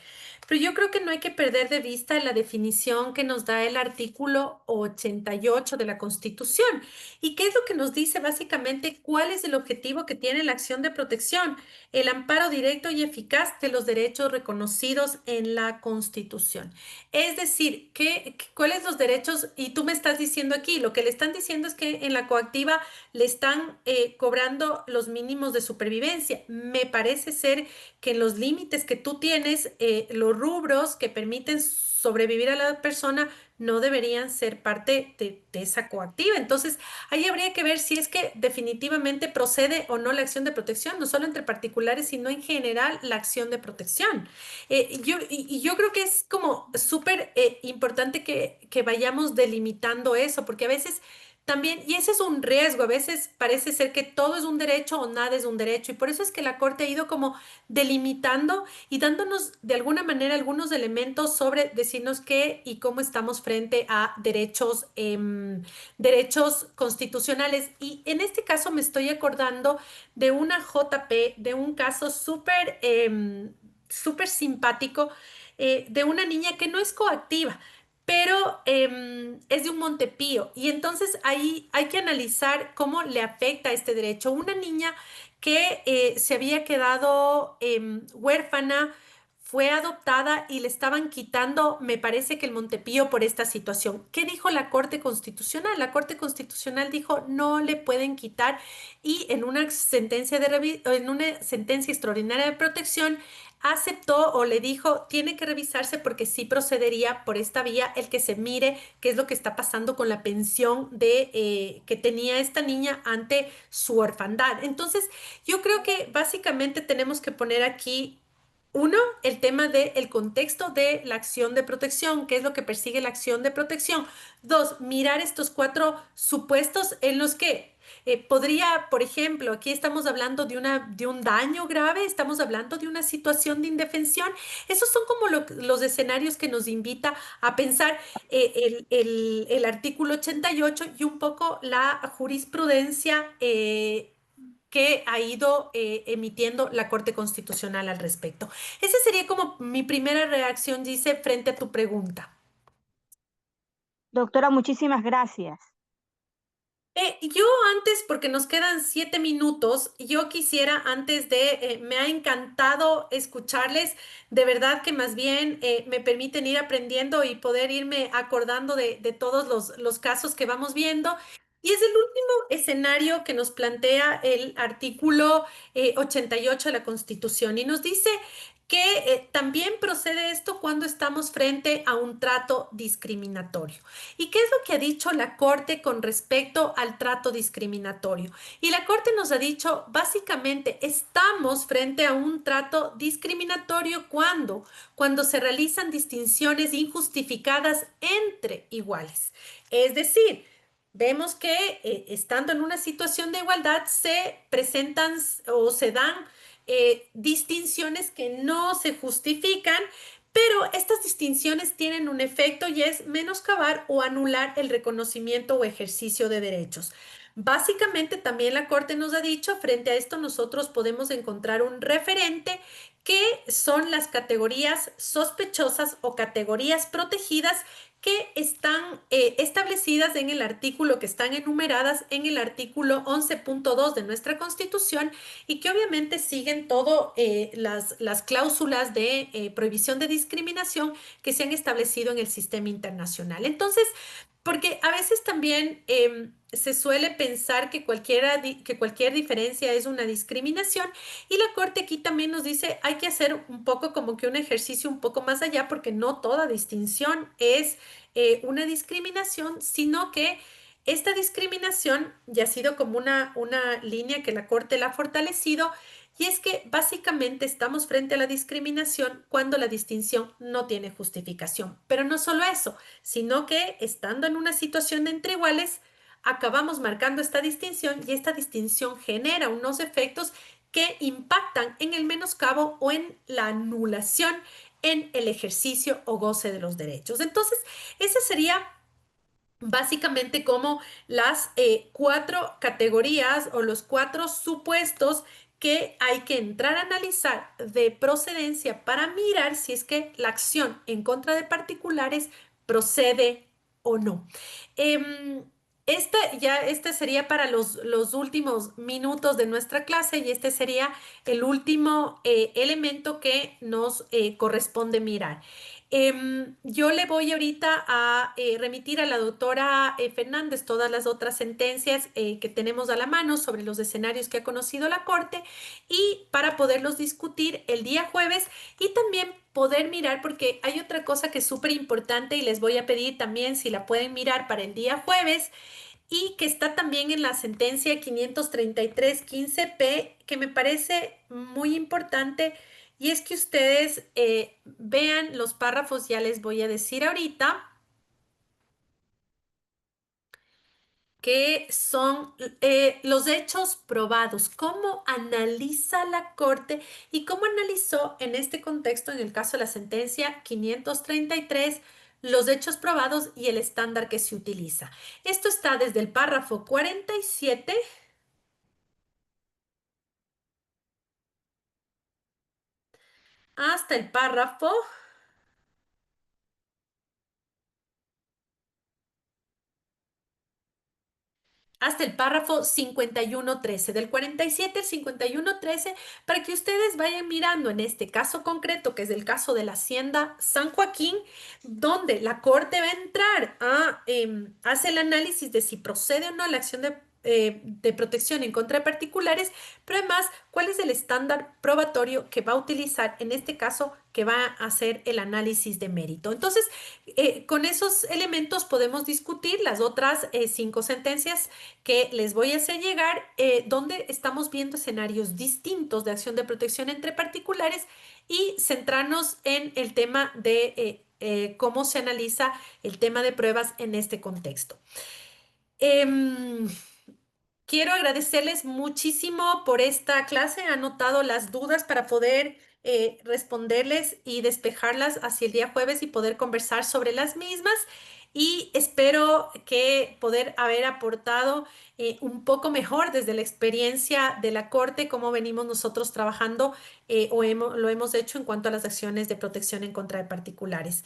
Pero yo creo que no hay que perder de vista la definición que nos da el artículo 88 de la Constitución. ¿Y qué es lo que nos dice básicamente? ¿Cuál es el objetivo que tiene la acción de protección? El amparo directo y eficaz de los derechos reconocidos en la Constitución. Es decir, ¿cuáles los derechos? Y tú me estás diciendo aquí, lo que le están diciendo es que en la coactiva le están cobrando los mínimos de supervivencia. Me parece ser que en los límites que tú tienes, los rubros que permiten sobrevivir a la persona no deberían ser parte de esa coactiva. Entonces, ahí habría que ver si es que definitivamente procede o no la acción de protección, no solo entre particulares, sino en general la acción de protección. Y yo creo que es como súper importante que vayamos delimitando eso, porque a veces también, y ese es un riesgo, a veces parece ser que todo es un derecho o nada es un derecho, y por eso es que la Corte ha ido como delimitando y dándonos de alguna manera algunos elementos sobre decirnos qué y cómo estamos frente a derechos constitucionales. Y en este caso me estoy acordando de una JP, de un caso súper simpático, de una niña que no es coactiva, pero es de un Montepío. Y entonces ahí hay que analizar cómo le afecta este derecho. Una niña que se había quedado huérfana, fue adoptada y le estaban quitando, me parece que el Montepío por esta situación. ¿Qué dijo la Corte Constitucional? La Corte Constitucional dijo no le pueden quitar y en una sentencia en una sentencia extraordinaria de protección aceptó o le dijo tiene que revisarse porque sí procedería por esta vía el que se mire qué es lo que está pasando con la pensión que tenía esta niña ante su orfandad. Entonces, yo creo que básicamente tenemos que poner aquí uno, el tema del contexto de la acción de protección, qué es lo que persigue la acción de protección. Dos, mirar estos cuatro supuestos en los que podría, por ejemplo, aquí estamos hablando de un daño grave, estamos hablando de una situación de indefensión. Esos son como los escenarios que nos invita a pensar el artículo 88 y un poco la jurisprudencia que ha ido emitiendo la Corte Constitucional al respecto. Esa sería como mi primera reacción, dice, frente a tu pregunta. Doctora, muchísimas gracias. Yo antes, porque nos quedan 7 minutos, yo quisiera antes me ha encantado escucharles, de verdad que más bien me permiten ir aprendiendo y poder irme acordando de todos los casos que vamos viendo. Y es el último escenario que nos plantea el artículo 88 de la Constitución y nos dice que también procede esto cuando estamos frente a un trato discriminatorio. ¿Y qué es lo que ha dicho la Corte con respecto al trato discriminatorio? Y la Corte nos ha dicho, básicamente, estamos frente a un trato discriminatorio cuando se realizan distinciones injustificadas entre iguales. Es decir, vemos que estando en una situación de igualdad se presentan o se dan distinciones que no se justifican, pero estas distinciones tienen un efecto y es menoscabar o anular el reconocimiento o ejercicio de derechos. Básicamente, también la Corte nos ha dicho, frente a esto nosotros podemos encontrar un referente que son las categorías sospechosas o categorías protegidas que están establecidas en el artículo, que están enumeradas en el artículo 11.2 de nuestra Constitución y que obviamente siguen todo las cláusulas de prohibición de discriminación que se han establecido en el sistema internacional. Entonces, porque a veces también se suele pensar que cualquier diferencia es una discriminación y la Corte aquí también nos dice hay que hacer un poco como que un ejercicio un poco más allá porque no toda distinción es una discriminación, sino que esta discriminación ya ha sido como una línea que la Corte la ha fortalecido y es que básicamente estamos frente a la discriminación cuando la distinción no tiene justificación. Pero no solo eso, sino que estando en una situación de entre iguales, acabamos marcando esta distinción y esta distinción genera unos efectos que impactan en el menoscabo o en la anulación en el ejercicio o goce de los derechos. Entonces, esa sería básicamente como las 4 categorías o los 4 supuestos que hay que entrar a analizar de procedencia para mirar si es que la acción en contra de particulares procede o no. Este sería para los últimos minutos de nuestra clase y este sería el último elemento que nos corresponde mirar. Yo le voy ahorita a remitir a la doctora Fernández todas las otras sentencias que tenemos a la mano sobre los escenarios que ha conocido la Corte y para poderlos discutir el día jueves y también poder mirar, porque hay otra cosa que es súper importante y les voy a pedir también si la pueden mirar para el día jueves y que está también en la sentencia 533-15P, que me parece muy importante, y es que ustedes vean los párrafos, ya les voy a decir ahorita, que son los hechos probados, cómo analiza la Corte y cómo analizó en este contexto, en el caso de la sentencia 533, los hechos probados y el estándar que se utiliza. Esto está desde el párrafo 47 hasta el párrafo hasta el párrafo 51.13, del 47 al 51.13, para que ustedes vayan mirando en este caso concreto, que es el caso de la Hacienda San Joaquín, donde la Corte va a entrar a hacer el análisis de si procede o no la acción de protección en contra de particulares, pero además, cuál es el estándar probatorio que va a utilizar en este caso, que va a hacer el análisis de mérito. Entonces, con esos elementos podemos discutir las otras 5 sentencias que les voy a hacer llegar, donde estamos viendo escenarios distintos de acción de protección entre particulares y centrarnos en el tema de cómo se analiza el tema de pruebas en este contexto. Quiero agradecerles muchísimo por esta clase. He anotado las dudas para poder responderles y despejarlas hacia el día jueves y poder conversar sobre las mismas. Y espero que poder haber aportado un poco mejor desde la experiencia de la Corte, cómo venimos nosotros trabajando lo hemos hecho en cuanto a las acciones de protección en contra de particulares.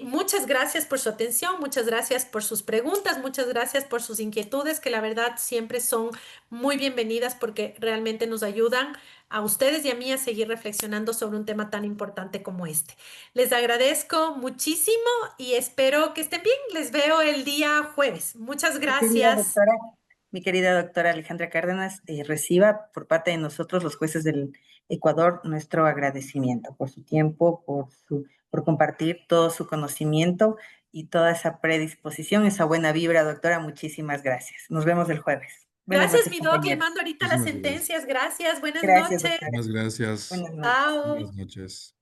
Muchas gracias por su atención, muchas gracias por sus preguntas, muchas gracias por sus inquietudes, que la verdad siempre son muy bienvenidas porque realmente nos ayudan a ustedes y a mí a seguir reflexionando sobre un tema tan importante como este. Les agradezco muchísimo y espero que estén bien. Les veo el día jueves. Muchas gracias. Mi querida doctora Alejandra Cárdenas, reciba por parte de nosotros, los jueces del Ecuador, nuestro agradecimiento por su tiempo, por compartir todo su conocimiento y toda esa predisposición, esa buena vibra, doctora. Muchísimas gracias. Nos vemos el jueves. Gracias, mi doc. Le mando ahorita las sentencias. Gracias. Buenas noches. Muchas gracias. Buenas noches. Chao. Buenas noches.